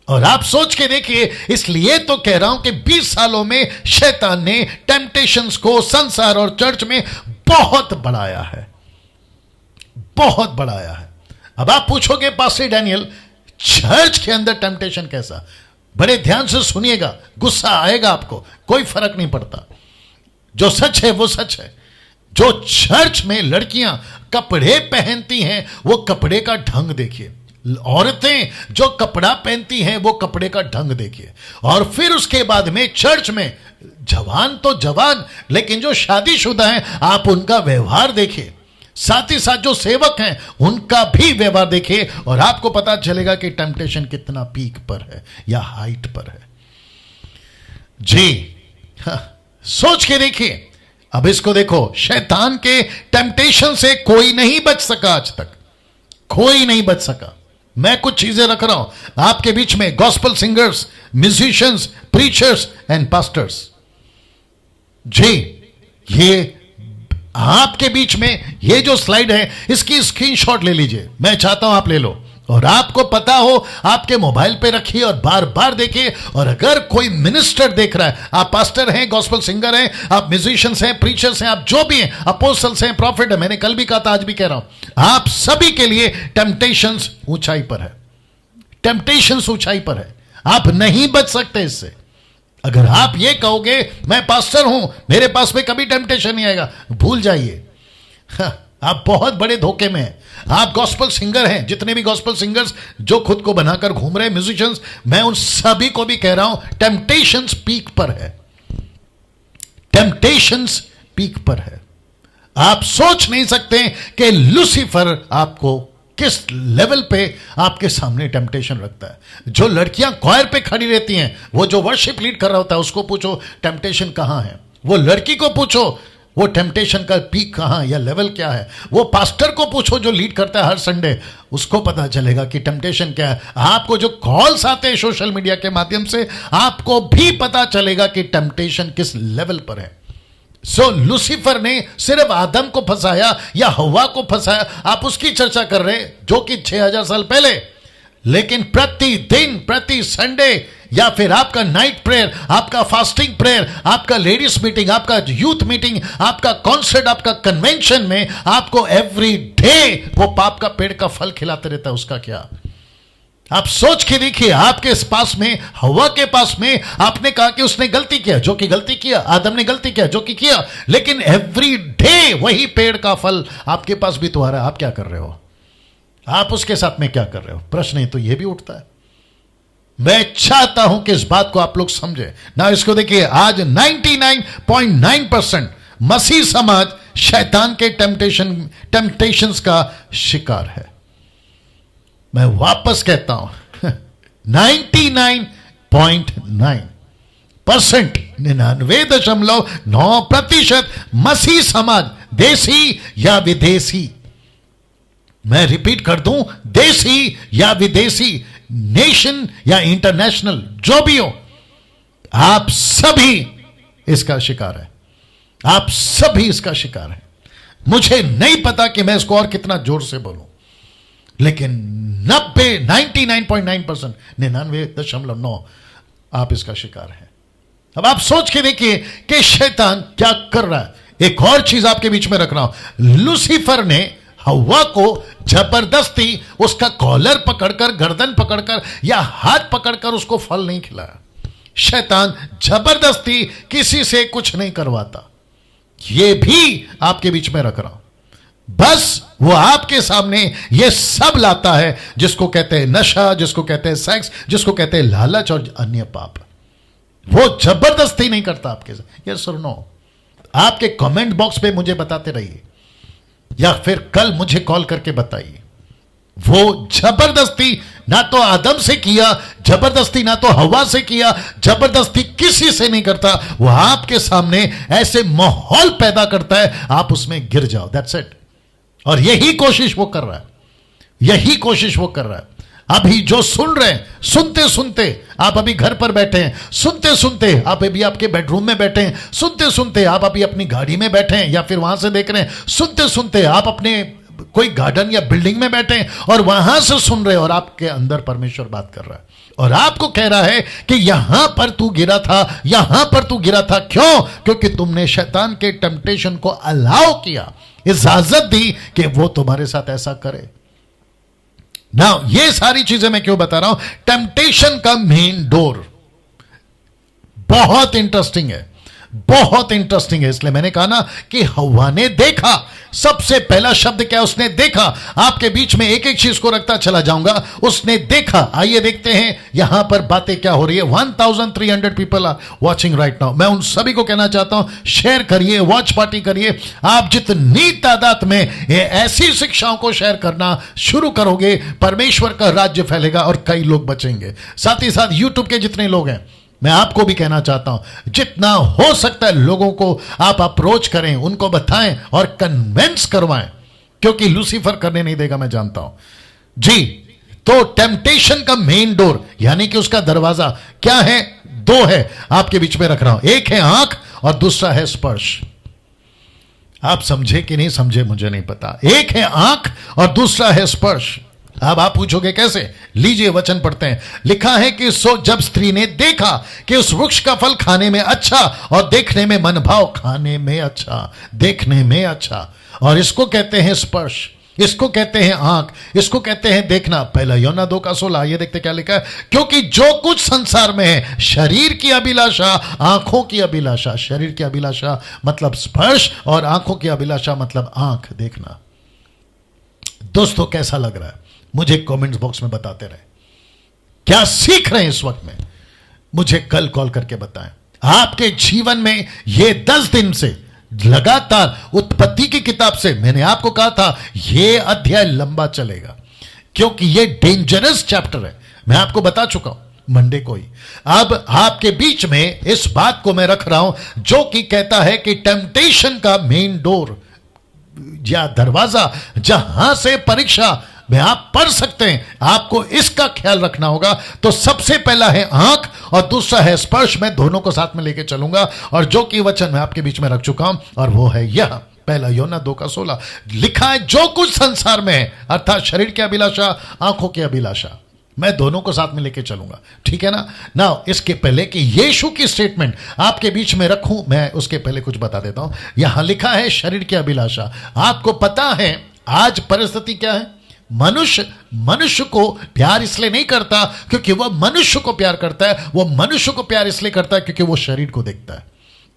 और आप सोच के देखिए, इसलिए तो कह रहा हूं कि 20 सालों में शैतान ने टेम्पटेशंस को संसार और चर्च में बहुत बढ़ाया है, बहुत बढ़ाया है। अब आप पूछोगे पास्टर डैनियल चर्च के अंदर टेम्पटेशन कैसा? बड़े ध्यान से सुनिएगा, गुस्सा आएगा आपको, कोई फर्क नहीं पड़ता, जो सच है वो सच है। जो चर्च में लड़कियां कपड़े पहनती हैं वो कपड़े का ढंग देखिए, औरतें जो कपड़ा पहनती हैं वो कपड़े का ढंग देखिए। और फिर उसके बाद में चर्च में जवान तो जवान, लेकिन जो शादीशुदा हैं आप उनका व्यवहार देखिए, साथ ही साथ जो सेवक हैं उनका भी व्यवहार देखिए, और आपको पता चलेगा कि टेम्पटेशन कितना पीक पर है या हाइट पर है। जी सोच के देखिए। अब इसको देखो, शैतान के टेम्पटेशन से कोई नहीं बच सका, आज तक कोई नहीं बच सका। मैं कुछ चीजें रख रहा हूं आपके बीच में, gospel singers, musicians, preachers and pastors. जी ये आपके बीच में ये जो स्लाइड है इसकी स्क्रीनशॉट ले लीजिए, मैं चाहता हूं आप ले लो, और आपको पता हो आपके मोबाइल पे रखिए और बार बार देखिए। और अगर कोई मिनिस्टर देख रहा है, आप पास्टर हैं, गॉस्पेल सिंगर हैं, आप म्यूजिशियंस हैं, प्रीचर्स हैं, आप जो भी हैं, अपोस्टल्स हैं, प्रॉफिट है, मैंने कल भी कहा था, आज भी कह रहा हूं, आप सभी के लिए टेम्पटेशंस ऊंचाई पर है, टेम्पटेशंस ऊंचाई पर है, आप नहीं बच सकते इससे। अगर आप ये कहोगे मैं पास्टर हूं, मेरे पास में कभी टेम्पटेशन नहीं आएगा, भूल जाइए, आप बहुत बड़े धोखे में हैं। आप गॉस्पेल सिंगर हैं, जितने भी गॉस्पेल सिंगर्स जो खुद को बनाकर घूम रहे हैं, म्यूजिशियंस, मैं उन सभी को भी कह रहा हूं टेम्पटेशंस पीक पर है, टेम्पटेशंस पीक पर है। आप सोच नहीं सकते कि लूसीफर आपको किस लेवल पे आपके सामने टेम्पटेशन रखता है। जो लड़कियां क्वायर पे खड़ी रहती हैं, वो जो वर्शिप लीड कर रहा होता है, उसको पूछो टेम्पटेशन कहां है। वो लड़की को पूछो वो टेम्पटेशन का पीक कहां या लेवल क्या है। वो पास्टर को पूछो जो लीड करता है हर संडे, उसको पता चलेगा कि टेम्पटेशन क्या है। आपको जो कॉल्स आते हैं सोशल मीडिया के माध्यम से, आपको भी पता चलेगा कि टेम्पटेशन किस लेवल पर है। सो लूसीफर ने सिर्फ आदम को फंसाया या हवा को फंसाया, आप उसकी चर्चा कर रहे हैं, जो कि 6000 साल पहले। लेकिन प्रतिदिन, प्रति संडे, या फिर आपका नाइट प्रेयर, आपका फास्टिंग प्रेयर, आपका लेडीज मीटिंग, आपका यूथ मीटिंग, आपका कॉन्सर्ट, आपका कन्वेंशन में आपको एवरी डे वो पाप का पेड़ का फल खिलाते रहता है। उसका क्या? आप सोच के देखिए, आपके पास में, हवा के पास में, आपने कहा कि उसने गलती किया, जो कि गलती किया, आदम ने गलती किया, जो कि किया, लेकिन एवरी डे वही पेड़ का फल आपके पास भी तो आ रहा है। आप क्या कर रहे हो? आप उसके साथ में क्या कर रहे हो? प्रश्न तो यह भी उठता है। मैं चाहता हूं कि इस बात को आप लोग समझे ना। इसको देखिए, आज 99.9% मसीह समाज शैतान के टेम्पटेशंस का शिकार है। मैं वापस कहता हूं 99.9%, 99.9% मसीह समाज, देसी या विदेशी, मैं रिपीट कर दूं, देसी या विदेशी, नेशन या इंटरनेशनल, जो भी हो, आप सभी इसका शिकार है। आप सभी इसका शिकार है। मुझे नहीं पता कि मैं इसको और कितना जोर से बोलूं, लेकिन 99.9%, 99.9 आप इसका शिकार है। अब आप सोच के देखिए कि शैतान क्या कर रहा है। एक और चीज आपके बीच में रख रहा हूं। लूसीफर ने हवा को जबरदस्ती उसका कॉलर पकड़कर, गर्दन पकड़कर या हाथ पकड़कर उसको फल नहीं खिलाया। शैतान जबरदस्ती किसी से कुछ नहीं करवाता। यह भी आपके बीच में रख रहा हूं। बस वो आपके सामने ये सब लाता है, जिसको कहते हैं नशा, जिसको कहते हैं सेक्स, जिसको कहते हैं लालच और अन्य पाप। वो जबरदस्ती नहीं करता आपके साथ। यस और नो? आपके कमेंट बॉक्स पे मुझे बताते रहिए, या फिर कल मुझे कॉल करके बताइए। वो जबरदस्ती ना तो आदम से किया, जबरदस्ती ना तो हवा से किया, जबरदस्ती किसी से नहीं करता। वो आपके सामने ऐसे माहौल पैदा करता है, आप उसमें गिर जाओ। That's it. और यही कोशिश वो कर रहा है, यही कोशिश वो कर रहा है। अभी जो सुन रहे हैं, सुनते सुनते आप अभी घर पर बैठे हैं, सुनते सुनते आप अभी आपके बेडरूम में बैठे हैं, सुनते सुनते आप अभी अपनी गाड़ी में बैठे हैं या फिर वहां से देख रहे हैं, सुनते सुनते आप अपने कोई गार्डन या बिल्डिंग में बैठे हैं और वहां से सुन रहे हैं, और आपके अंदर परमेश्वर बात कर रहा है और आपको कह रहा है कि यहां पर तू गिरा था, यहां पर तू गिरा था। क्यों? क्योंकि तुमने शैतान के टेम्पटेशन को अलाउ किया, इजाजत दी कि वो तुम्हारे साथ ऐसा करे। ना ये सारी चीजें मैं क्यों बता रहा हूं? टेम्पटेशन का मेन डोर बहुत इंटरेस्टिंग है, बहुत इंटरेस्टिंग है। इसलिए मैंने कहा ना कि हवा ने देखा। सबसे पहला शब्द क्या? उसने देखा। आपके बीच में एक एक चीज को रखता चला जाऊंगा। उसने देखा। आइए देखते हैं यहां पर बातें क्या हो रही है। 1300 people are watching right now. मैं उन सभी को कहना चाहता हूं, शेयर करिए, वॉच पार्टी करिए। आप जितनी तादाद में ये ऐसी शिक्षाओं को शेयर करना शुरू करोगे, परमेश्वर का राज्य फैलेगा और कई लोग बचेंगे। साथ ही साथ यूट्यूब के जितने लोग हैं, मैं आपको भी कहना चाहता हूं, जितना हो सकता है लोगों को आप अप्रोच करें, उनको बताएं और कन्विंस करवाएं, क्योंकि लूसीफर करने नहीं देगा, मैं जानता हूं जी। तो टेम्पटेशन का मेन डोर यानी कि उसका दरवाजा क्या है? दो है, आपके बीच में रख रहा हूं। एक है आंख और दूसरा है स्पर्श। आप समझे कि नहीं समझे मुझे नहीं पता। एक है आंख और दूसरा है स्पर्श। अब आप पूछोगे कैसे? लीजिए वचन पढ़ते हैं। लिखा है कि सो जब स्त्री ने देखा कि उस वृक्ष का फल खाने में अच्छा और देखने में मनभाव, खाने में अच्छा, देखने में अच्छा, और इसको कहते हैं स्पर्श, इसको कहते हैं आंख, इसको कहते हैं देखना। पहला यूहन्ना 2:16। ये देखते क्या लिखा है? क्योंकि जो कुछ संसार में है, शरीर की अभिलाषा, आंखों की अभिलाषा, शरीर की अभिलाषा मतलब स्पर्श और आंखों की अभिलाषा मतलब आंख, देखना। दोस्तों कैसा लग रहा है? मुझे कमेंट्स बॉक्स में बताते रहे। क्या सीख रहे हैं इस वक्त में? मुझे कल कॉल करके बताएं। आपके जीवन में ये 10 दिन से लगातार उत्पत्ति की किताब से, मैंने आपको कहा था ये अध्याय लंबा चलेगा। क्योंकि ये डेंजरस चैप्टर है, मैं आपको बता चुका हूं मंडे को ही। अब आपके बीच में इस बात को मैं रख रहा हूं जो कि कहता है कि टेम्पटेशन का मेन डोर या दरवाजा जहां से परीक्षा में आप पढ़ सकते हैं, आपको इसका ख्याल रखना होगा। तो सबसे पहला है आंख और दूसरा है स्पर्श। मैं दोनों को साथ में लेके चलूंगा और जो कि वचन मैं आपके बीच में रख चुका हूं और वो है यह पहला यूहन्ना 2:16 लिखा है, जो कुछ संसार में है अर्थात शरीर की अभिलाषा, आंखों की अभिलाषा, मैं दोनों को साथ में लेके चलूंगा, ठीक है ना। नाउ इसके पहले कि यीशु की स्टेटमेंट आपके बीच में रखूं, मैं उसके पहले कुछ बता देता हूं। यहां लिखा है शरीर की अभिलाषा। आपको पता है आज परिस्थिति क्या है? मनुष्य को प्यार इसलिए नहीं करता क्योंकि वह मनुष्य को प्यार करता है, वो मनुष्य को प्यार इसलिए करता है क्योंकि वो शरीर को देखता है।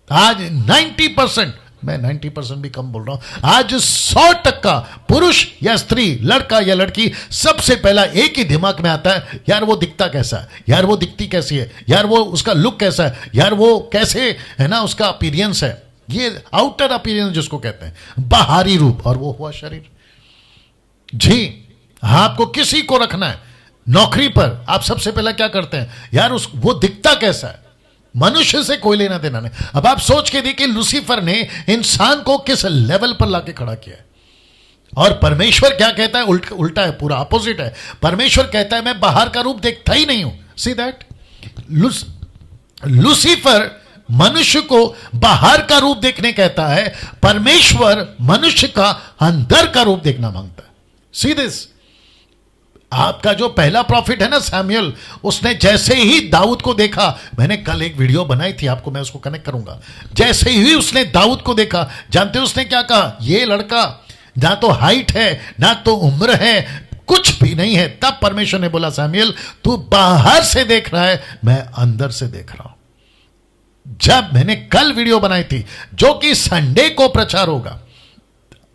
आज 90%, मैं 90% भी कम बोल रहा हूं, आज 100% पुरुष या स्त्री, लड़का या लड़की, सबसे पहला एक ही दिमाग में आता है, यार वो दिखता कैसा है, यार वो दिखती कैसी है, यार वो उसका लुक कैसा है, यार वो कैसे है ना, उसका अपीयरेंस है। ये आउटर अपीयरेंस जिसको कहते हैं, बाहरी रूप, और वो हुआ शरीर। जी, आपको किसी को रखना है नौकरी पर, आप सबसे पहला क्या करते हैं, यार वो दिखता कैसा है, मनुष्य से कोई लेना देना नहीं। अब आप सोच के देखिए लूसीफर ने इंसान को किस लेवल पर लाके खड़ा किया है, और परमेश्वर क्या कहता है, उल्टा है, पूरा अपोजिट है। परमेश्वर कहता है मैं बाहर का रूप देखता ही नहीं हूं। सी दैट, लूसीफर मनुष्य को बाहर का रूप देखने कहता है, परमेश्वर मनुष्य का अंदर का रूप देखना मांगता है। सी दिस, आपका जो पहला प्रॉफिट है ना सैमुअल, उसने जैसे ही दाऊद को देखा, मैंने कल एक वीडियो बनाई थी आपको, मैं उसको कनेक्ट करूंगा, जैसे ही उसने दाऊद को देखा, जानते हो उसने क्या कहा, ये लड़का ना तो हाइट है ना तो उम्र है, कुछ भी नहीं है। तब परमेश्वर ने बोला सैमुअल तू बाहर से देख रहा है, मैं अंदर से देख रहा हूं। जब मैंने कल वीडियो बनाई थी जो कि संडे को प्रचार होगा,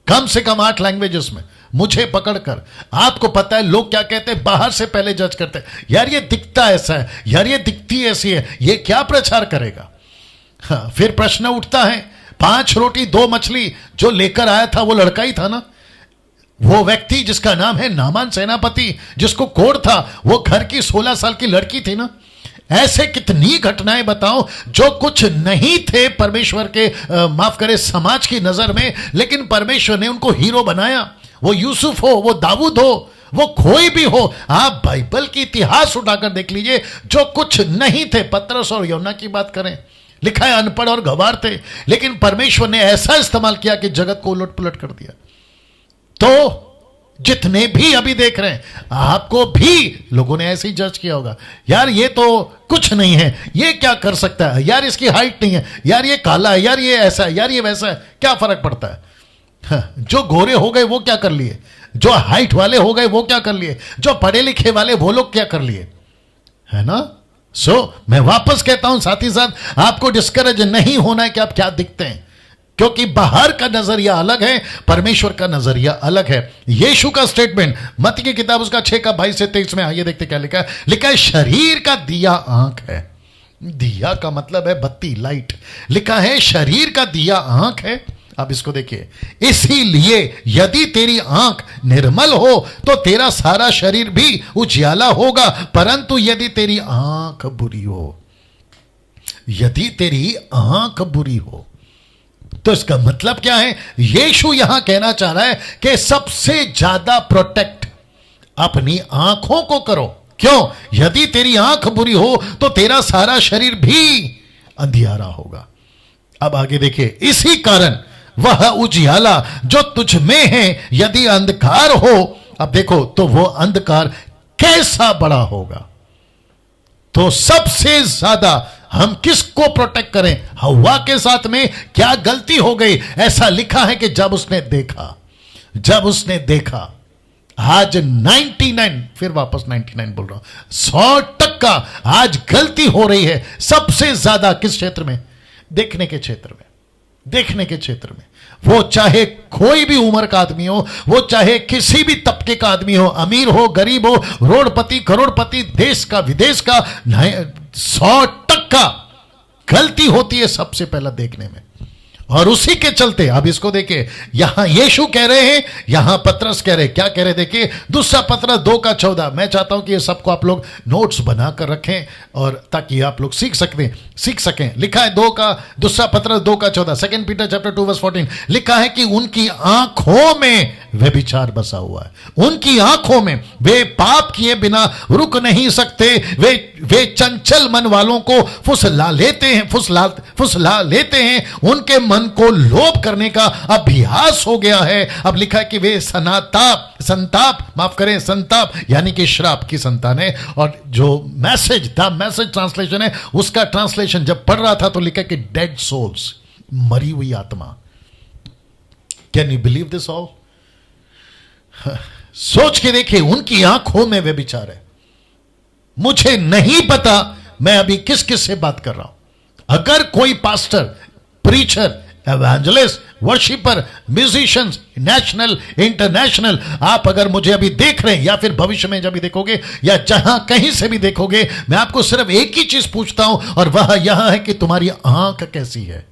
कम से कम 8 लैंग्वेजेस में, मुझे पकड़कर, आपको पता है लोग क्या कहते हैं, बाहर से पहले जज करते हैं, यार ये दिखता ऐसा है, यार ये दिखती ऐसी है, ये क्या प्रचार करेगा। हाँ, फिर प्रश्न उठता है, 5 रोटी 2 मछली जो लेकर आया था वो लड़का ही था ना, वो व्यक्ति जिसका नाम है नामान सेनापति, जिसको कोढ़ था, वो घर की 16 साल की लड़की थी ना। ऐसे कितनी घटनाएं बताओ जो कुछ नहीं थे परमेश्वर के माफ करे समाज की नजर में, लेकिन परमेश्वर ने उनको हीरो बनाया। वो यूसुफ हो, वो दाऊद हो, वो कोई भी हो, आप बाइबल की इतिहास उठाकर देख लीजिए, जो कुछ नहीं थे। पतरस और यूहन्ना की बात करें, लिखा है अनपढ़ और गंवार थे, लेकिन परमेश्वर ने ऐसा इस्तेमाल किया कि जगत को उलट पुलट कर दिया। तो जितने भी अभी देख रहे हैं, आपको भी लोगों ने ऐसे ही जज किया होगा, यार ये तो कुछ नहीं है, ये क्या कर सकता है, यार इसकी हाइट नहीं है, यार ये काला है, यार ये ऐसा है, यार ये वैसा है, क्या फर्क पड़ता है। हाँ, जो गोरे हो गए वो क्या कर लिए, जो हाइट वाले हो गए वो क्या कर लिए, जो पढ़े लिखे वाले वो लोग क्या कर लिए, है ना। मैं वापस कहता हूं, साथ ही साथ आपको डिस्करेज नहीं होना है कि आप क्या दिखते हैं, क्योंकि बाहर का नजरिया अलग है, परमेश्वर का नजरिया अलग है। यीशु का स्टेटमेंट मत्ती की किताब उसका 6:22 से 23 में, आइए देखते क्या लिखा है। लिखा है शरीर का दिया आंख है। दिया का मतलब है बत्ती, लाइट। लिखा है शरीर का दिया आंख है। अब इसको देखिए, इसीलिए यदि तेरी आंख निर्मल हो तो तेरा सारा शरीर भी उजियाला होगा, परंतु यदि तेरी आंख बुरी हो, यदि तेरी आंख बुरी हो, तो इसका मतलब क्या है। यीशु यहां कहना चाह रहा है कि सबसे ज्यादा प्रोटेक्ट अपनी आंखों को करो। क्यों? यदि तेरी आंख बुरी हो तो तेरा सारा शरीर भी अंधियारा होगा। अब आगे देखिए, इसी कारण वह उजियाला जो तुझ में है यदि अंधकार हो, अब देखो तो वो अंधकार कैसा बड़ा होगा। तो सबसे ज्यादा हम किसको प्रोटेक्ट करें? हव्वा के साथ में क्या गलती हो गई? ऐसा लिखा है कि जब उसने देखा, आज 99, फिर वापस 99 बोल रहा हूं, 100% आज गलती हो रही है। सबसे ज्यादा किस क्षेत्र में? देखने के क्षेत्र में। वो चाहे कोई भी उम्र का आदमी हो, वो चाहे किसी भी तबके का आदमी हो, अमीर हो, गरीब हो, रोडपति, करोड़पति, देश का, विदेश का, 100% गलती होती है सबसे पहला देखने में। और उसी के चलते अब इसको देखिए, यहां यीशु कह रहे हैं, यहां पतरस कह रहे हैं। क्या कह रहे, देखिए दूसरा पतरस 2:14। मैं चाहता हूं कि ये सबको आप लोग नोट्स बनाकर रखें और ताकि आप लोग सीख सकें। लिखा है दूसरा पतरस 2:14, 2 पीटर चैप्टर 2:14 लिखा है कि उनकी आंखों में व्यभिचार बसा हुआ है। उनकी आंखों में वे पाप किए बिना रुक नहीं सकते। वे चंचल मन वालों को फुसला लेते हैं। उनके मन को लोभ करने का अभ्यास हो गया है। अब लिखा है कि वे संताप यानी कि श्राप की संतान है। और जो मैसेज ट्रांसलेशन है, उसका ट्रांसलेशन जब पढ़ रहा था तो लिखा कि डेड सोल्स, मरी हुई आत्मा। Can you believe this all? सोच के देखिए, उनकी आंखों में व्यभिचार है। मुझे नहीं पता मैं अभी किस किस से बात कर रहा हूं। अगर कोई pastor, preacher, evangelist, worshipper, musicians, national, international, आप अगर मुझे अभी देख रहे हैं या फिर भविष्य में जब भी देखोगे या जहां कहीं से भी देखोगे, मैं आपको सिर्फ एक ही चीज पूछता हूं और वह यह है कि तुम्हारी आंख कैसी है।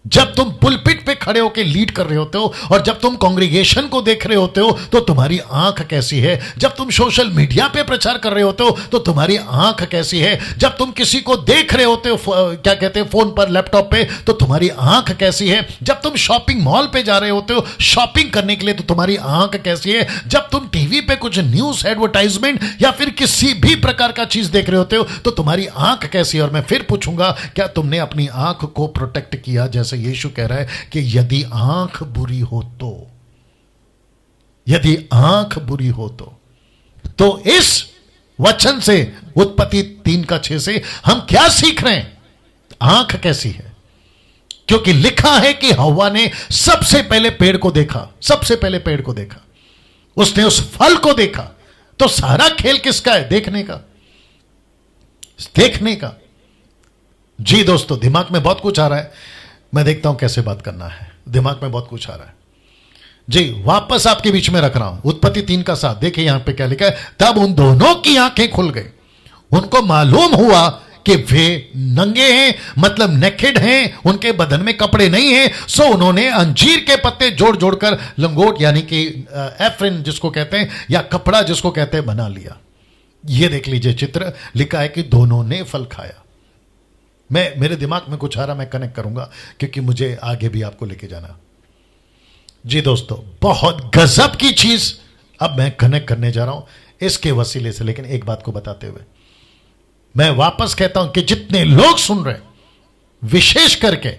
जब तुम पुलपिट पे खड़े होकर लीड कर रहे होते हो और जब तुम कांग्रीगेशन को देख रहे होते हो तो तुम्हारी आंख कैसी है। जब तुम सोशल मीडिया पे प्रचार कर रहे होते हो तो तुम्हारी आंख कैसी है। जब तुम किसी को देख रहे होते हो क्या कहते हैं, फोन पर, लैपटॉप पे, तो तुम्हारी आंख कैसी है। जब तुम शॉपिंग मॉल पे जा रहे होते हो शॉपिंग करने के लिए तो तुम्हारी आंख कैसी है। जब तुम टीवी पे कुछ न्यूज एडवर्टाइजमेंट या फिर किसी भी प्रकार का चीज देख रहे होते हो तो तुम्हारी आंख कैसी है। और मैं फिर पूछूंगा, क्या तुमने अपनी आंख को प्रोटेक्ट किया? जैसे यीशु कह रहा है कि यदि आंख बुरी हो तो इस वचन से, उत्पत्ति 3:6 से हम क्या सीख रहे हैं? आंख कैसी है? क्योंकि लिखा है कि हव्वा ने सबसे पहले पेड़ को देखा, उसने उस फल को देखा। तो सारा खेल किसका है? देखने का। जी दोस्तों, दिमाग में बहुत कुछ आ रहा है, मैं देखता हूं कैसे बात करना है। दिमाग में बहुत कुछ आ रहा है जी। वापस आपके बीच में रख रहा हूं उत्पत्ति 3:7। देखिए यहां पे क्या लिखा है, तब उन दोनों की आंखें खुल गई, उनको मालूम हुआ कि वे नंगे हैं, मतलब नेकेड हैं, उनके बदन में कपड़े नहीं हैं। सो उन्होंने अंजीर के पत्ते जोड़ जोड़कर लंगोट यानी कि एफ्रिन जिसको कहते हैं या कपड़ा जिसको कहते हैं बना लिया। ये देख लीजिए चित्र, लिखा है कि दोनों ने फल खाया। मेरे दिमाग में कुछ आ रहा, मैं कनेक्ट करूंगा क्योंकि मुझे आगे भी आपको लेके जाना। जी दोस्तों, बहुत गजब की चीज अब मैं कनेक्ट करने जा रहा हूं इसके वसीले से। लेकिन एक बात को बताते हुए मैं वापस कहता हूं कि जितने लोग सुन रहे, विशेष करके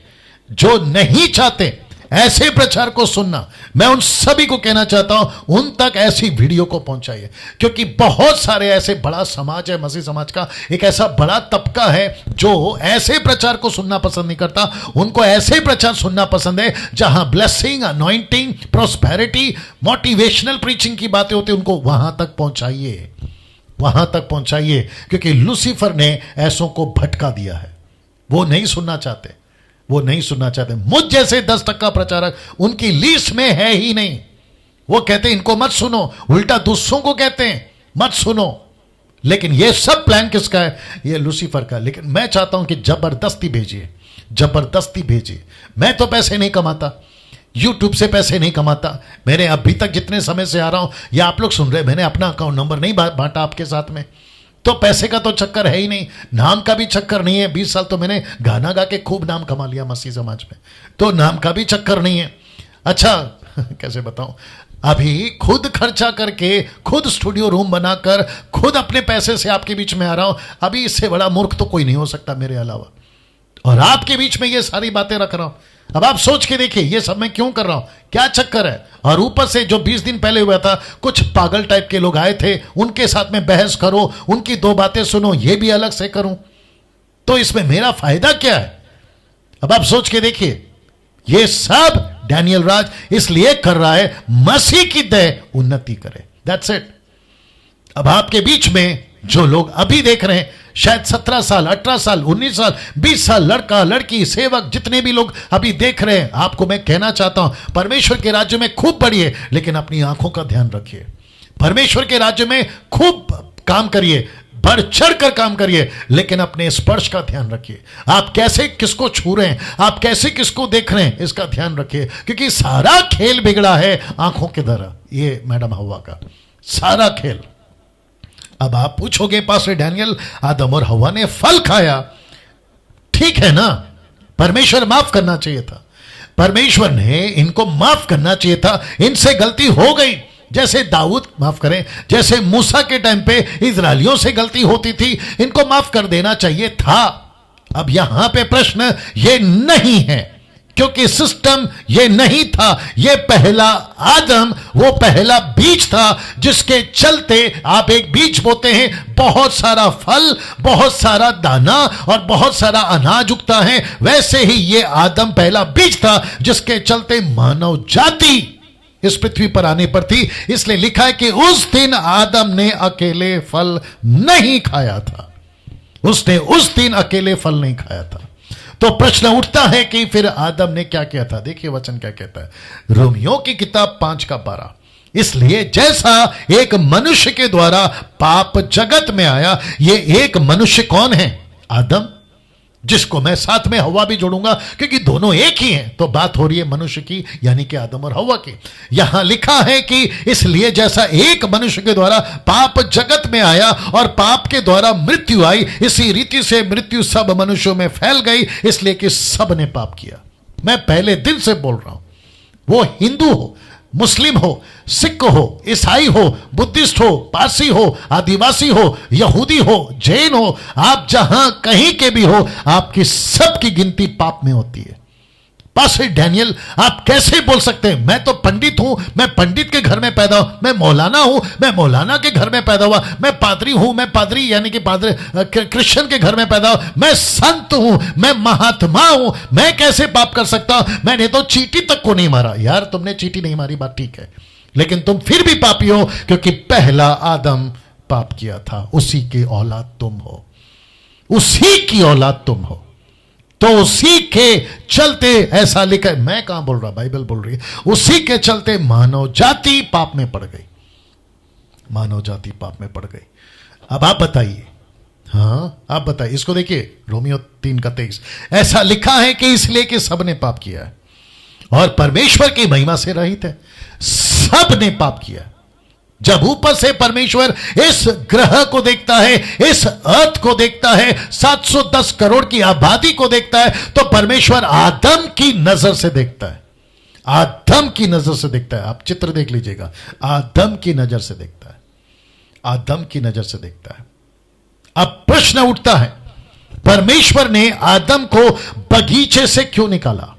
जो नहीं चाहते ऐसे प्रचार को सुनना, मैं उन सभी को कहना चाहता हूं उन तक ऐसी वीडियो को पहुंचाइए। क्योंकि बहुत सारे ऐसे बड़ा समाज है, मसीह समाज का एक ऐसा बड़ा तबका है जो ऐसे प्रचार को सुनना पसंद नहीं करता। उनको ऐसे प्रचार सुनना पसंद है जहां blessing, anointing, prosperity, motivational preaching की बातें होती है। उनको वहां तक पहुंचाइए, क्योंकि लूसीफर ने ऐसों को भटका दिया है। वो नहीं सुनना चाहते। मुझ जैसे 10% प्रचारक उनकी लिस्ट में है ही नहीं। वो कहते हैं इनको मत सुनो, उल्टा दूसरों को कहते हैं मत सुनो। लेकिन ये सब प्लान किसका है? ये लूसीफर का। लेकिन मैं चाहता हूं कि जबरदस्ती भेजिए। मैं तो पैसे नहीं कमाता, यूट्यूब से पैसे नहीं कमाता। मैंने अभी तक जितने समय से आ रहा हूं, या आप लोग सुन रहे, मैंने अपना अकाउंट नंबर नहीं बांटा आपके साथ में। तो पैसे का तो चक्कर है ही नहीं, नाम का भी चक्कर नहीं है। 20 साल तो मैंने गाना गा के खूब नाम कमा लिया मसीह समाज में, तो नाम का भी चक्कर नहीं है। अच्छा कैसे बताऊं, अभी खुद खर्चा करके, खुद स्टूडियो रूम बनाकर, खुद अपने पैसे से आपके बीच में आ रहा हूं। अभी इससे बड़ा मूर्ख तो कोई नहीं हो सकता मेरे अलावा, और आपके बीच में ये सारी बातें रख रहा हूं। अब आप सोच के देखिए ये सब मैं क्यों कर रहा हूं, क्या चक्कर है। और ऊपर से जो 20 दिन पहले हुआ था, कुछ पागल टाइप के लोग आए थे, उनके साथ में बहस करो, उनकी 2 बातें सुनो, ये भी अलग से करूं, तो इसमें मेरा फायदा क्या है? अब आप सोच के देखिए, ये सब डैनियल राज इसलिए कर रहा है मसीह की दया उन्नति करे। That's it. अब आपके बीच में जो लोग अभी देख रहे हैं, शायद 17 साल, 18 साल, 19 साल, 20 साल, लड़का लड़की, सेवक, जितने भी लोग अभी देख रहे हैं, आपको मैं कहना चाहता हूं परमेश्वर के राज्य में खूब बढ़िए, लेकिन अपनी आंखों का ध्यान रखिए। परमेश्वर के राज्य में खूब काम करिए, बढ़ चढ़कर काम करिए, लेकिन अपने स्पर्श का ध्यान रखिए। आप कैसे किसको छू रहे हैं, आप कैसे किसको देख रहे हैं, इसका ध्यान रखिए, क्योंकि सारा खेल बिगड़ा है आंखों के द्वारा। ये मैडम हवा का सारा खेल। अब आप पूछोगे पास्टर डैनियल, आदम और हवा ने फल खाया, ठीक है ना, परमेश्वर माफ करना चाहिए था, परमेश्वर ने इनको माफ करना चाहिए था, इनसे गलती हो गई। जैसे दाऊद माफ करें, जैसे मूसा के टाइम पे इजरायलियों से गलती होती थी, इनको माफ कर देना चाहिए था। अब यहां पे प्रश्न ये नहीं है, क्योंकि सिस्टम ये नहीं था। ये पहला आदम, वो पहला बीज था जिसके चलते आप एक बीज बोते हैं, बहुत सारा फल, बहुत सारा दाना और बहुत सारा अनाज उगता है। वैसे ही ये आदम पहला बीज था जिसके चलते मानव जाति इस पृथ्वी पर आने पर थी। इसलिए लिखा है कि उस दिन आदम ने अकेले फल नहीं खाया था, उसने उस दिन अकेले फल नहीं खाया था। तो प्रश्न उठता है कि फिर आदम ने क्या किया था। देखिए वचन क्या कहता है, रोमियो की किताब 5:12, इसलिए जैसा एक मनुष्य के द्वारा पाप जगत में आया। ये एक मनुष्य कौन है? आदम, जिसको मैं साथ में हवा भी जोड़ूंगा, क्योंकि दोनों एक ही हैं। तो बात हो रही है मनुष्य की, यानी कि आदम और हवा की। यहां लिखा है कि इसलिए जैसा एक मनुष्य के द्वारा पाप जगत में आया और पाप के द्वारा मृत्यु आई, इसी रीति से मृत्यु सब मनुष्यों में फैल गई, इसलिए कि सब ने पाप किया। मैं पहले दिन से बोल रहा हूं, वो हिंदू हो, मुस्लिम हो, सिख हो, ईसाई हो, बुद्धिस्ट हो, पारसी हो, आदिवासी हो, यहूदी हो, जैन हो, आप जहां कहीं के भी हो, आपकी सबकी गिनती पाप में होती है। पास्टर डैनियल, आप कैसे बोल सकते हैं? मैं तो पंडित हूं, मैं पंडित के घर में पैदा हूं, मैं मौलाना हूं, मैं मौलाना के घर में पैदा हुआ, मैं पादरी हूं, मैं पादरी यानी कि पादरी क्रिश्चियन के घर में पैदा हुआ, मैं संत हूं, मैं महात्मा हूं, मैं कैसे पाप कर सकता हूं? मैंने तो चींटी तक को नहीं मारा। यार तुमने चींटी नहीं मारी, बात ठीक है, लेकिन तुम फिर भी पापी हो, क्योंकि पहला आदम पाप किया था, उसी की औलाद तुम हो, उसी की औलाद तुम हो। तो उसी के चलते ऐसा लिखा है, मैं कहां बोल रहा, बाइबल बोल रही है, उसी के चलते मानव जाति पाप में पड़ गई, मानव जाति पाप में पड़ गई। अब आप बताइए, हाँ आप बताइए, इसको देखिए रोमियो 3:23, ऐसा लिखा है कि इसलिए कि सब ने पाप किया है और परमेश्वर की महिमा से रहित है। सब ने पाप किया। जब ऊपर से परमेश्वर इस ग्रह को देखता है, इस अर्थ को देखता है, 710 करोड़ की आबादी को देखता है, तो परमेश्वर आदम की नजर से देखता है, आदम की नजर से देखता है। आप चित्र देख लीजिएगा, आदम की नजर से देखता है, आदम की नजर से देखता है। अब प्रश्न उठता है, परमेश्वर ने आदम को बगीचे से क्यों निकाला?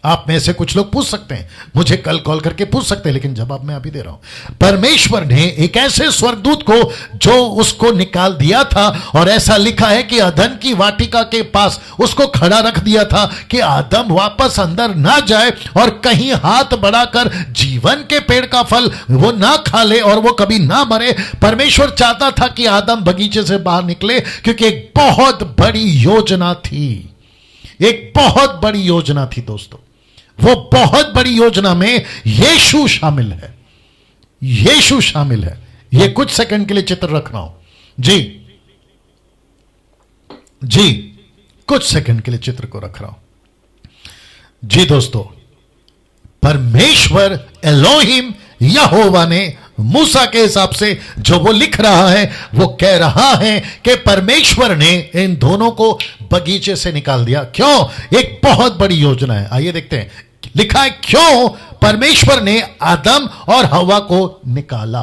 आप में से कुछ लोग पूछ सकते हैं, मुझे कल कॉल करके पूछ सकते हैं, लेकिन जवाब मैं अभी दे रहा हूं। परमेश्वर ने एक ऐसे स्वर्गदूत को जो उसको निकाल दिया था, और ऐसा लिखा है कि अदन की वाटिका के पास उसको खड़ा रख दिया था कि आदम वापस अंदर ना जाए और कहीं हाथ बढ़ाकर जीवन के पेड़ का फल वो ना खा ले और वो कभी ना मरे। परमेश्वर चाहता था कि आदम बगीचे से बाहर निकले, क्योंकि एक बहुत बड़ी योजना थी, एक बहुत बड़ी योजना थी दोस्तों। वो बहुत बड़ी योजना में यीशु शामिल है, यीशु शामिल है। ये कुछ सेकंड के लिए चित्र रख रहा हूं जी, जी कुछ सेकंड के लिए चित्र को रख रहा हूं जी दोस्तों। परमेश्वर एलोहिम यहोवा ने मूसा के हिसाब से जो वो लिख रहा है, वो कह रहा है कि परमेश्वर ने इन दोनों को बगीचे से निकाल दिया। क्यों? एक बहुत बड़ी योजना है। आइए देखते हैं, लिखा है क्यों परमेश्वर ने आदम और हवा को निकाला।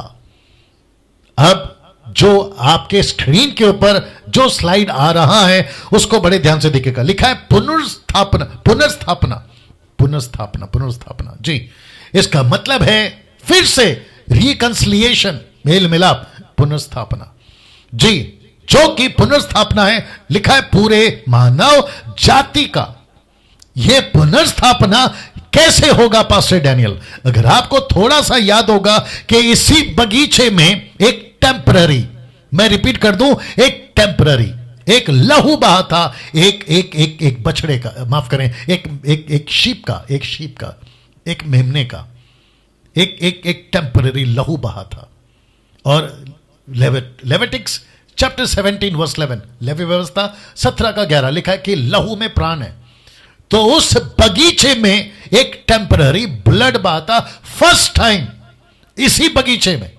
अब जो आपके स्क्रीन के ऊपर जो स्लाइड आ रहा है उसको बड़े ध्यान से देखिएगा। लिखा है पुनर्स्थापना, पुनर्स्थापना, पुनर्स्थापना, पुनर्स्थापना। जी, इसका मतलब है फिर से रिकंसिलिएशन, मेल मिलाप, पुनर्स्थापना। जी, जो कि पुनर्स्थापना है, लिखा है पूरे मानव जाति का। यह पुनर्स्थापना कैसे होगा पास्टर डैनियल? अगर आपको थोड़ा सा याद होगा कि इसी बगीचे में एक टेम्पररी, मैं रिपीट कर दूं, एक टेम्पररी, एक लहू बहा था, एक एक एक एक बछड़े का, माफ करें, एक शीप का, एक मेमने का, एक टेम्पररी लहू बहा था। और लेविटिक्स चैप्टर 17 वर्स 11, लेवी व्यवस्था 17 का 11 लिखा है कि लहू में प्राण है। तो उस बगीचे में एक टेम्पररी ब्लड बहाता फर्स्ट टाइम, इसी बगीचे में,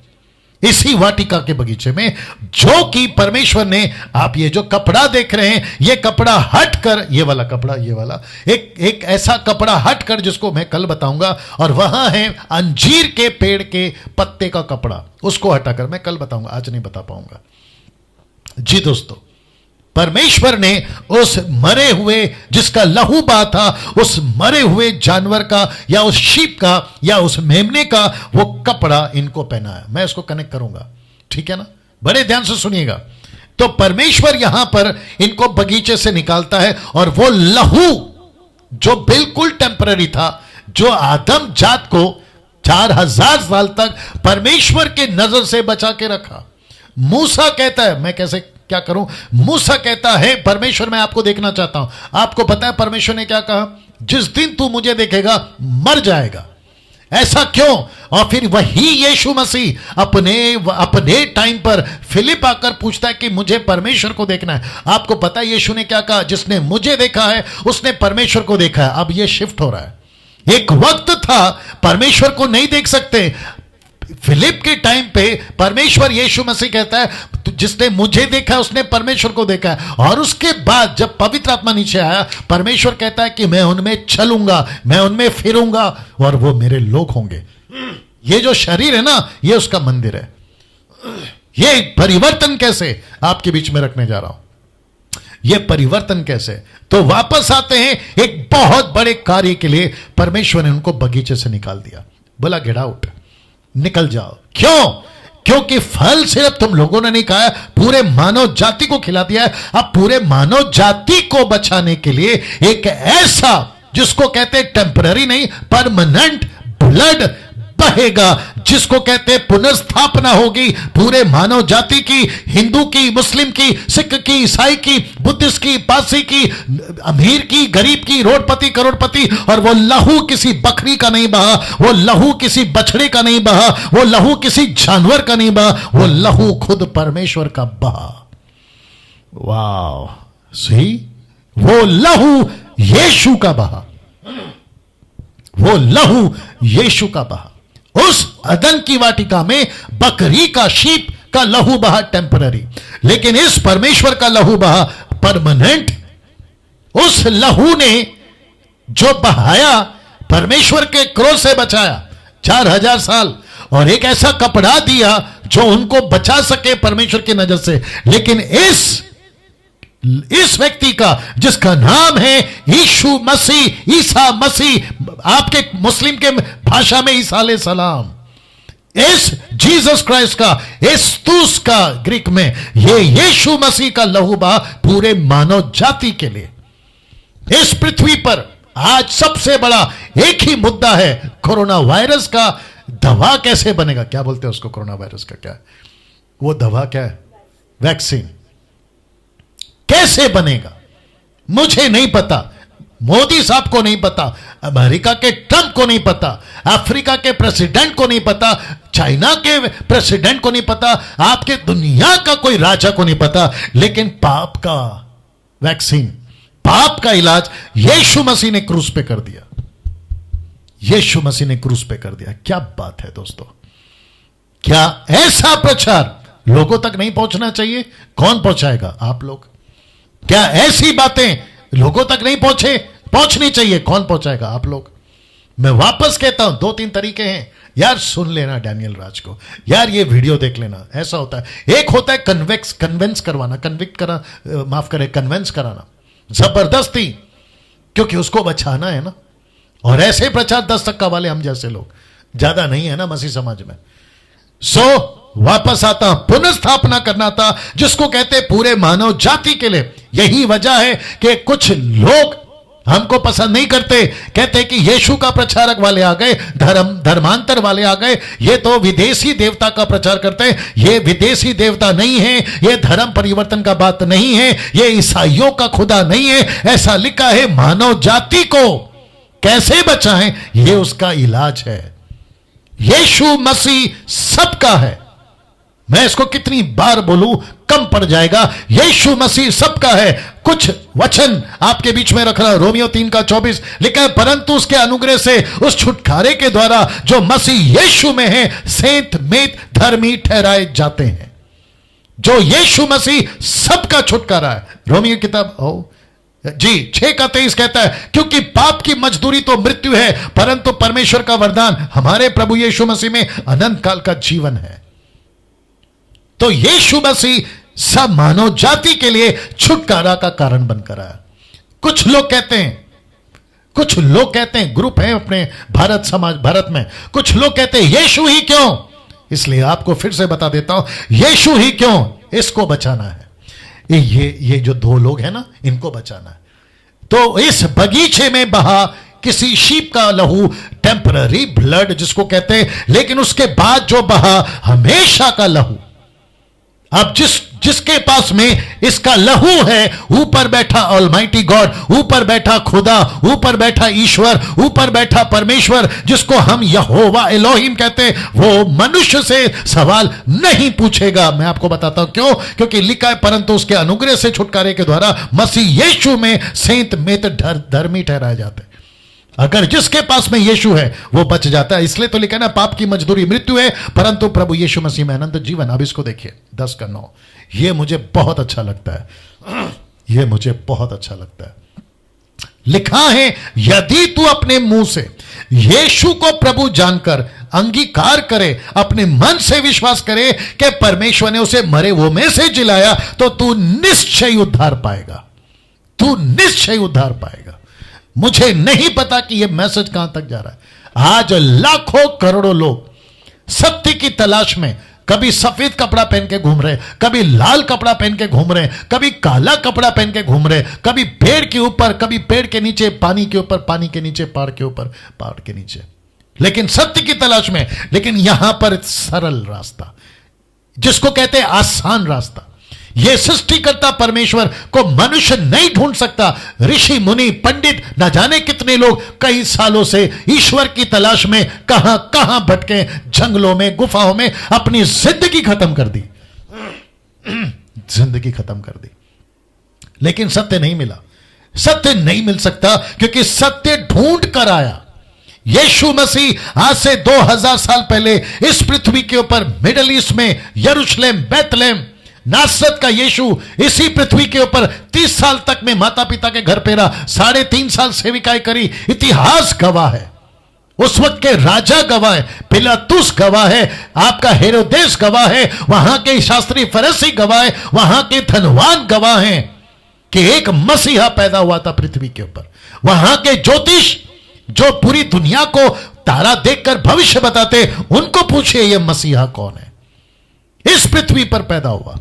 इसी वाटिका के बगीचे में, जो कि परमेश्वर ने, आप ये जो कपड़ा देख रहे हैं, ये कपड़ा हटकर, ये वाला कपड़ा, ये वाला एक ऐसा कपड़ा हटकर जिसको मैं कल बताऊंगा, और वहां है अंजीर के पेड़ के पत्ते का कपड़ा, उसको हटाकर मैं कल बताऊंगा, आज नहीं बता पाऊंगा। जी दोस्तों, परमेश्वर ने उस मरे हुए, जिसका लहू बहा था, उस मरे हुए जानवर का या उस शीप का या उस मेमने का वो कपड़ा इनको पहनाया। मैं इसको कनेक्ट करूंगा, ठीक है ना, बड़े ध्यान से सुनिएगा। तो परमेश्वर यहां पर इनको बगीचे से निकालता है, और वो लहू जो बिल्कुल टेम्पररी था, जो आदम जात को 4000 साल तक परमेश्वर के नजर से बचा के रखा। मूसा कहता है, मैं कैसे क्या करूं, मूसा कहता है परमेश्वर मैं आपको देखना चाहता हूं। आपको पता है परमेश्वर ने क्या कहा, जिस दिन तू मुझे देखेगा मर जाएगा। ऐसा क्यों? और फिर वही यीशु मसीह अपने टाइम पर फिलिप आकर पूछता है कि मुझे परमेश्वर को देखना है। आपको पता है यीशु ने क्या कहा, जिसने मुझे देखा है उसने परमेश्वर को देखा है। अब यह शिफ्ट हो रहा है। एक वक्त था परमेश्वर को नहीं देख सकते, फिलिप के टाइम पे परमेश्वर यीशु मसीह कहता है जिसने मुझे देखा है उसने परमेश्वर को देखा है। और उसके बाद जब पवित्र आत्मा नीचे आया, परमेश्वर कहता है कि मैं उनमें चलूंगा, मैं उनमें फिरूंगा और वो मेरे लोग होंगे। ये जो शरीर है ना, ये उसका मंदिर है। ये परिवर्तन कैसे आपके बीच में रखने जा रहा हूं, ये परिवर्तन कैसे? तो वापस आते हैं, एक बहुत बड़े कार्य के लिए परमेश्वर ने उनको बगीचे से निकाल दिया। बोला गेट आउट, निकल जाओ। क्यों? क्योंकि फल सिर्फ तुम लोगों ने नहीं खाया, पूरे मानव जाति को खिला दिया है। अब पूरे मानव जाति को बचाने के लिए एक ऐसा, जिसको कहते हैं टेम्पररी नहीं, परमानेंट ब्लड बहेगा, जिसको कहते हैं पुनर्स्थापना होगी पूरे मानव जाति की, हिंदू की, मुस्लिम की, सिख की, ईसाई की, बुद्धिस्ट की, पारसी की, अमीर की, गरीब की, रोडपति, करोड़पति। और वो लहू किसी बकरी का नहीं बहा, वो लहू किसी बछड़े का नहीं बहा, वो लहू किसी जानवर का नहीं बहा, वो लहू खुद परमेश्वर का बहा। वाह, सी, वो लहू यीशु का बहा, वो लहू यीशु का बहा। उस अदन की वाटिका में बकरी का, शीप का लहू बहा टेम्पररी, लेकिन इस परमेश्वर का लहू बहा परमानेंट। उस लहू ने जो बहाया, परमेश्वर के क्रोध से बचाया 4000 साल, और एक ऐसा कपड़ा दिया जो उनको बचा सके परमेश्वर की नजर से। लेकिन इस व्यक्ति का, जिसका नाम है यीशु मसीह, ईसा मसीह, आपके मुस्लिम के भाषा में ईसा अलैहि सलाम, इस जीसस क्राइस्ट का, इस्तुस का ग्रीक में, ये यीशु मसीह का लहू बहा पूरे मानव जाति के लिए। इस पृथ्वी पर आज सबसे बड़ा एक ही मुद्दा है, कोरोना वायरस का दवा कैसे बनेगा। क्या बोलते हैं उसको, कोरोना वायरस का क्या है वो दवा, क्या है, वैक्सीन कैसे बनेगा? मुझे नहीं पता, मोदी साहब को नहीं पता, अमेरिका के ट्रंप को नहीं पता, अफ्रीका के प्रेसिडेंट को नहीं पता, चाइना के प्रेसिडेंट को नहीं पता, आपके दुनिया का कोई राजा को नहीं पता, लेकिन पाप का वैक्सीन, पाप का इलाज यीशु मसीह ने क्रूस पे कर दिया। यीशु मसीह ने क्रूस पे कर दिया। क्या बात है दोस्तों, क्या ऐसा प्रचार लोगों तक नहीं पहुंचना चाहिए? कौन पहुंचाएगा? आप लोग। क्या ऐसी बातें लोगों तक नहीं पहुंचनी चाहिए? कौन पहुंचाएगा? आप लोग। मैं वापस कहता हूं, 2-3 तरीके हैं यार, सुन लेना डैनियल राज को, यार ये वीडियो देख लेना। ऐसा होता है, एक होता है कन्विंस करवाना, कन्विंस कराना जबरदस्ती, क्योंकि उसको बचाना है ना। और ऐसे प्रचार 10% वाले हम जैसे लोग ज्यादा नहीं है ना मसीह समाज में। वापस आता, पुनर्स्थापना करना था, जिसको कहते पूरे मानव जाति के लिए। यही वजह है कि कुछ लोग हमको पसंद नहीं करते, कहते कि यीशु का प्रचारक वाले आ गए, धर्मांतर वाले आ गए, ये तो विदेशी देवता का प्रचार करते हैं। ये विदेशी देवता नहीं है, ये धर्म परिवर्तन का बात नहीं है, ये ईसाइयों का खुदा नहीं है। ऐसा लिखा है, मानव जाति को कैसे बचाएं, ये उसका इलाज है। यीशु मसीह सबका है। मैं इसको कितनी बार बोलूं, कम पड़ जाएगा। यीशु मसीह सबका है। कुछ वचन आपके बीच में रख रहा है। रोमियो 3:24 लिखा है, परंतु उसके अनुग्रह से उस छुटकारे के द्वारा जो मसीह यीशु में है सेंत मेत धर्मी ठहराए जाते हैं। जो यीशु मसीह सबका छुटकारा है। रोमियो किताब जी 6:23 कहता है, क्योंकि पाप की मजदूरी तो मृत्यु है, परंतु परमेश्वर का वरदान हमारे प्रभु यीशु मसीह में अनंत काल का जीवन है। तो यीशु मसीह सब मानव जाति के लिए छुटकारा का कारण बनकर आया। कुछ लोग कहते हैं, ग्रुप है अपने भारत में, कुछ लोग कहते हैं यीशु ही क्यों। इसलिए आपको फिर से बता देता हूं, यीशु ही क्यों, इसको बचाना है। ये जो दो लोग हैं ना, इनको बचाना है। तो इस बगीचे में बहा किसी शीप का लहू, टेम्पररी ब्लड जिसको कहते हैं, लेकिन उसके बाद जो बहा हमेशा का लहू। अब जिसके पास में इसका लहू है, ऊपर बैठा ऑलमाइटी गॉड, ऊपर बैठा खुदा, ऊपर बैठा ईश्वर, ऊपर बैठा परमेश्वर, जिसको हम यहोवा एलोहिम कहते हैं, वो मनुष्य से सवाल नहीं पूछेगा। मैं आपको बताता हूं क्यों, क्योंकि लिखा है, परंतु उसके अनुग्रह से छुटकारे के द्वारा मसीह यीशु में सेंत मेत धर्मी ठहराए जाते हैं। अगर जिसके पास में यीशु है वो बच जाता है। इसलिए तो लिखा ना, पाप की मजदूरी मृत्यु है, परंतु प्रभु यीशु मसीह में अनंत जीवन। अब इसको देखिए 10:9, ये मुझे बहुत अच्छा लगता है, ये मुझे बहुत अच्छा लगता है। लिखा है, यदि तू अपने मुंह से यीशु को प्रभु जानकर अंगीकार करे, अपने मन से विश्वास करे कि परमेश्वर ने उसे मरे वो में से जिलाया, तो तू निश्चय उद्धार पाएगा। तू निश्चय उद्धार पाएगा। मुझे नहीं पता कि यह मैसेज कहां तक जा रहा है। आज लाखों करोड़ों लोग सत्य की तलाश में कभी सफेद कपड़ा पहन के घूम रहे, कभी लाल कपड़ा पहन के घूम रहे, कभी काला कपड़ा पहन के घूम रहे, कभी पेड़ के ऊपर, कभी पेड़ के नीचे, पानी के ऊपर, पानी के नीचे, पहाड़ के ऊपर, पहाड़ के नीचे, लेकिन सत्य की तलाश में। लेकिन यहां पर सरल रास्ता, जिसको कहते हैं आसान रास्ता, यह सृष्टिकर्ता परमेश्वर को मनुष्य नहीं ढूंढ सकता। ऋषि मुनि पंडित न जाने कितने लोग कई सालों से ईश्वर की तलाश में कहां कहां भटके, जंगलों में, गुफाओं में अपनी जिंदगी खत्म कर दी, जिंदगी खत्म कर दी, लेकिन सत्य नहीं मिला। सत्य नहीं मिल सकता क्योंकि सत्य ढूंढ कर आया। यीशु मसीह आज से 2000 साल पहले इस पृथ्वी के ऊपर, मिडल ईस्ट में, यरूशलेम, बैतलहम, नासरत का यीशु इसी पृथ्वी के ऊपर 30 साल तक में माता पिता के घर पे रहा, 3.5 साल सेविकाएं करी। इतिहास गवाह है, उस वक्त के राजा गवाह है, पिलातुस गवाह है, आपका हेरोदेस गवाह है, वहां के शास्त्री फरीसी गवाह है, वहां के धनवान गवाह हैं कि एक मसीहा पैदा हुआ था पृथ्वी के ऊपर। वहां के ज्योतिष जो पूरी दुनिया को तारा देखकर भविष्य बताते, उनको पूछिए ये मसीहा कौन है, इस पृथ्वी पर पैदा हुआ।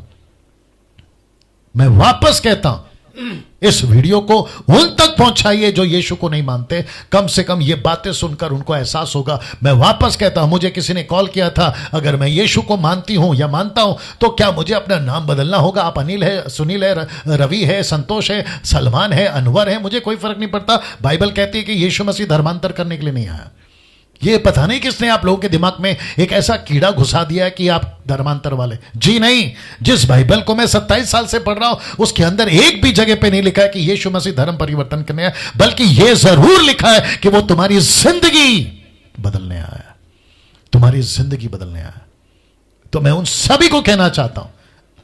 मैं वापस कहता हूं, इस वीडियो को उन तक पहुंचाइए जो यीशु को नहीं मानते। कम से कम ये बातें सुनकर उनको एहसास होगा। मैं वापस कहता हूं, मुझे किसी ने कॉल किया था, अगर मैं यीशु को मानती हूं या मानता हूं तो क्या मुझे अपना नाम बदलना होगा? आप अनिल है, सुनील है, रवि है, संतोष है, सलमान है, अनवर है, मुझे कोई फर्क नहीं पड़ता। बाइबल कहती है कि यीशु मसीह धर्मांतर करने के लिए नहीं आया। ये पता नहीं किसने आप लोगों के दिमाग में एक ऐसा कीड़ा घुसा दिया है कि आप धर्मांतर वाले। जी नहीं, जिस बाइबल को मैं 27 साल से पढ़ रहा हूं उसके अंदर एक भी जगह पे नहीं लिखा है कि यीशु मसीह धर्म परिवर्तन करने आया, बल्कि यह जरूर लिखा है कि वो तुम्हारी जिंदगी बदलने आया, तुम्हारी जिंदगी बदलने आया। तो मैं उन सभी को कहना चाहता हूं,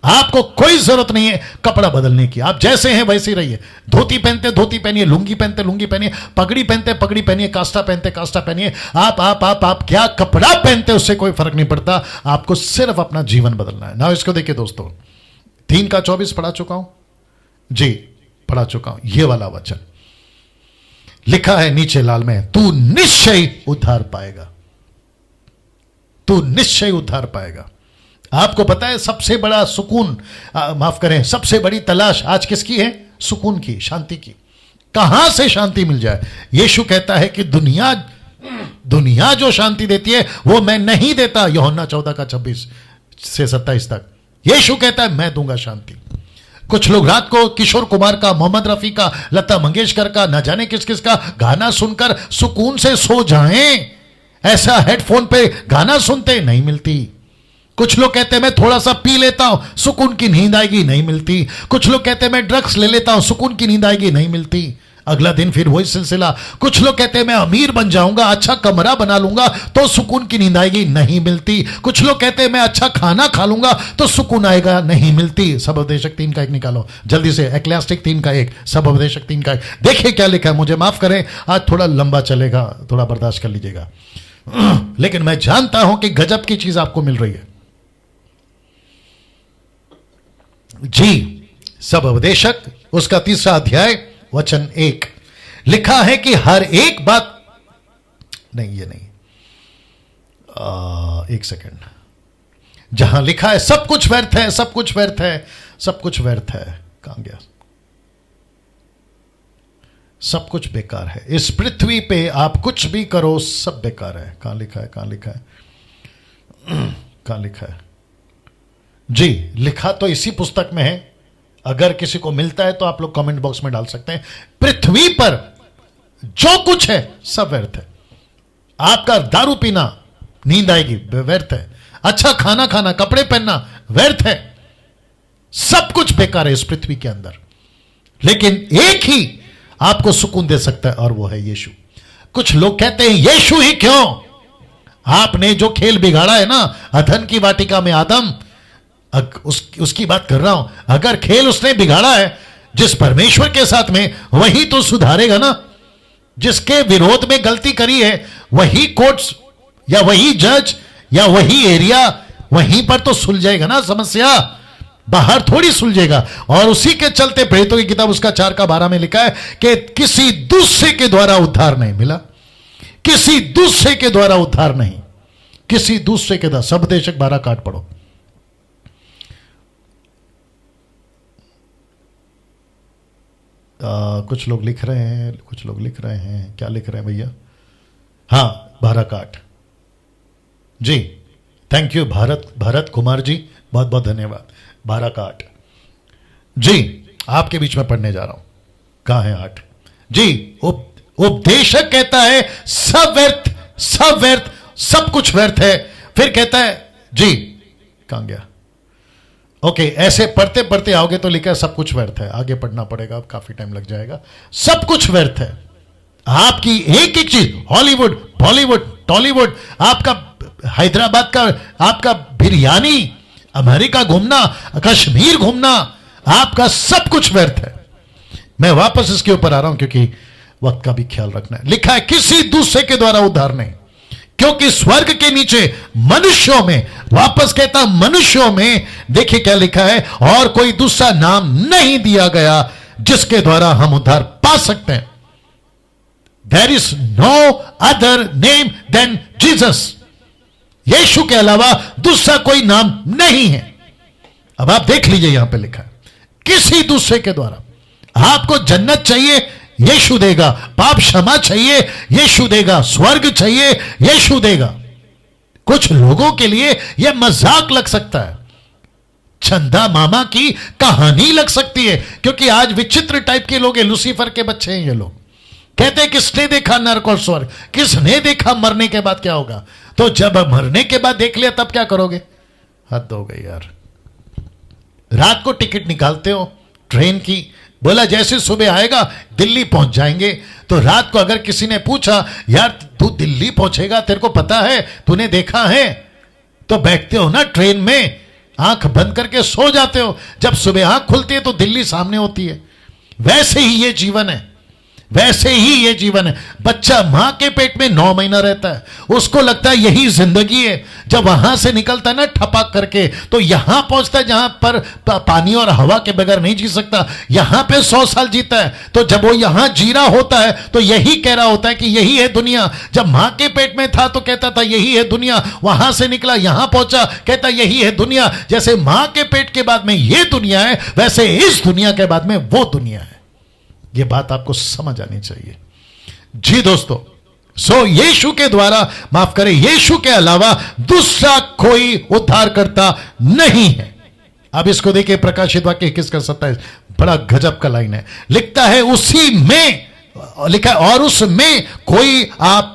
आपको कोई जरूरत नहीं है कपड़ा बदलने की। आप जैसे हैं वैसे ही रहिए। धोती पहनते धोती पहनिए, लुंगी पहनते लुंगी पहनिए, पगड़ी पहनते पगड़ी पहनिए, कास्टा पहनते कास्टा पहनिए। आप क्या कपड़ा पहनते उससे कोई फर्क नहीं पड़ता। आपको सिर्फ अपना जीवन बदलना है ना। इसको देखिए दोस्तों, 3:24 पढ़ा चुका हूं जी, पढ़ा चुका हूं। ये वाला वचन लिखा है नीचे लाल में, तू निश्चय उद्धार पाएगा, तू निश्चय उद्धार पाएगा। आपको पता है सबसे बड़ा सुकून, माफ करें, सबसे बड़ी तलाश आज किसकी है? सुकून की, शांति की। कहां से शांति मिल जाए? यीशु कहता है कि दुनिया जो शांति देती है वो मैं नहीं देता। यूहन्ना 14:26 से 27 तक यीशु कहता है मैं दूंगा शांति। कुछ लोग रात को किशोर कुमार का, मोहम्मद रफी का, लता मंगेशकर का, न जाने किस किस का गाना सुनकर सुकून से सो जाएं। ऐसा हेडफोन पे गाना सुनते नहीं मिलती। कुछ लोग कहते हैं मैं थोड़ा सा पी लेता हूं, सुकून की नींद आएगी, नहीं मिलती। कुछ लोग कहते हैं मैं ड्रग्स ले लेता हूं, सुकून की नींद आएगी, नहीं मिलती। अगला दिन फिर वही सिलसिला। कुछ लोग कहते हैं मैं अमीर बन जाऊंगा, अच्छा कमरा बना लूंगा तो सुकून की नींद आएगी, नहीं मिलती। कुछ लोग कहते हैं मैं अच्छा खाना खा लूंगा तो सुकून आएगा, नहीं मिलती। सबोपदेशक 3 का 1 निकालो जल्दी से, एक्लेसियास्टिक 3 का 1, सबोपदेशक 3 का 1। देखिए क्या लिखा है, मुझे माफ करें आज थोड़ा लंबा चलेगा, थोड़ा बर्दाश्त कर लीजिएगा, लेकिन मैं जानता हूं कि गजब की चीज आपको मिल रही है जी। सबोपदेशक उसका 3रा अध्याय वचन 1 लिखा है कि हर एक बात, नहीं ये नहीं, 1 सेकंड, जहां लिखा है सब कुछ व्यर्थ है, सब कुछ व्यर्थ है, सब कुछ व्यर्थ है, कहां गया? सब कुछ बेकार है, इस पृथ्वी पे आप कुछ भी करो सब बेकार है। कहां लिखा है, कहां लिखा है, कहां लिखा है जी? लिखा तो इसी पुस्तक में है, अगर किसी को मिलता है तो आप लोग कमेंट बॉक्स में डाल सकते हैं। पृथ्वी पर जो कुछ है सब व्यर्थ है। आपका दारू पीना नींद आएगी, व्यर्थ है। अच्छा खाना खाना, कपड़े पहनना व्यर्थ है। सब कुछ बेकार है इस पृथ्वी के अंदर, लेकिन एक ही आपको सुकून दे सकता है और वो है यीशु। कुछ लोग कहते हैं यीशु ही क्यों? आपने जो खेल बिगाड़ा है ना अधन की वाटिका में आदम, उसकी बात कर रहा हूं। अगर खेल उसने बिगाड़ा है जिस परमेश्वर के साथ में, वही तो सुधारेगा ना। जिसके विरोध में गलती करी है वही कोर्ट्स या वही जज या वही एरिया, वहीं पर तो सुलझेगा ना समस्या, बाहर थोड़ी सुलझेगा। और उसी के चलते प्रेरितों की किताब उसका 4 का 12 में लिखा है कि किसी दूसरे के द्वारा उद्धार नहीं मिला, किसी दूसरे के द्वारा उद्धार नहीं, किसी दूसरे के द्वारा। सबोपदेशक 12 का 8 पढ़ो। कुछ लोग लिख रहे हैं, कुछ लोग लिख रहे हैं, क्या लिख रहे हैं भैया? हाँ 12 का 8 जी। थैंक यू भरत कुमार जी, बहुत बहुत धन्यवाद। 12 का 8 जी, आपके बीच में पढ़ने जा रहा हूं। कहां है 8 जी? उपदेशक कहता है सब व्यर्थ, सब व्यर्थ, सब कुछ व्यर्थ है। फिर कहता है जी, कहां गया? ओके, ऐसे पढ़ते पढ़ते आओगे तो लिखा है सब कुछ व्यर्थ है। आगे पढ़ना पड़ेगा, अब काफी टाइम लग जाएगा। सब कुछ व्यर्थ है। आपकी एक एक चीज, हॉलीवुड, बॉलीवुड, टॉलीवुड, आपका हैदराबाद का आपका बिरयानी, अमेरिका घूमना, कश्मीर घूमना, आपका सब कुछ व्यर्थ है। मैं वापस इसके ऊपर आ रहा हूं क्योंकि वक्त का भी ख्याल रखना है। लिखा है किसी दूसरे के द्वारा उद्धार नहीं, क्योंकि स्वर्ग के नीचे मनुष्यों में, वापस कहता मनुष्यों में, देखिए क्या लिखा है, और कोई दूसरा नाम नहीं दिया गया जिसके द्वारा हम उद्धार पा सकते हैं। There is no other name than Jesus. Yeshu के अलावा दूसरा कोई नाम नहीं है। अब आप देख लीजिए यहां पे लिखा है किसी दूसरे के द्वारा। आपको जन्नत चाहिए, यीशु देगा। पाप क्षमा चाहिए, यीशु देगा। स्वर्ग चाहिए, यीशु देगा। कुछ लोगों के लिए यह मजाक लग सकता है, चंदा मामा की कहानी लग सकती है, क्योंकि आज विचित्र टाइप के लोग हैं, लूसीफर के बच्चे हैं ये लोग। कहते हैं किसने देखा नरक और स्वर्ग, किसने देखा मरने के बाद क्या होगा। तो जब मरने के बाद देख लिया तब क्या करोगे? हद हो गई यार। रात को टिकट निकालते हो ट्रेन की, बोला जैसे सुबह आएगा दिल्ली पहुंच जाएंगे। तो रात को अगर किसी ने पूछा यार तू दिल्ली पहुंचेगा, तेरे को पता है, तूने देखा है, तो बैठते हो ना ट्रेन में, आंख बंद करके सो जाते हो। जब सुबह आंख खुलती है तो दिल्ली सामने होती है। वैसे ही ये जीवन है, वैसे ही ये जीवन है। बच्चा मां के पेट में 9 महीना रहता है, उसको लगता है यही जिंदगी है। जब वहां से निकलता है ना ठपाक करके, तो यहां पहुंचता है जहां पर पानी और हवा के बगैर नहीं जी सकता। यहां पे 100 साल जीता है। तो जब वो यहां जी रहा होता है तो यही कह रहा होता है कि यही है दुनिया। जब मां के पेट में था तो कहता था यही है दुनिया, वहां से निकला यहां पहुंचा कहता यही है दुनिया। जैसे मां के पेट के बाद में ये दुनिया है, वैसे इस दुनिया के बाद में वो दुनिया है। ये बात आपको समझ आनी चाहिए जी दोस्तों। सो यीशु के द्वारा, माफ करें, यीशु के अलावा दूसरा कोई उद्धार करता नहीं है। अब इसको देखिए, प्रकाशित वाक्य 21 का 27, बड़ा गजब का लाइन है। लिखता है उसी में लिखा है, और उसमें कोई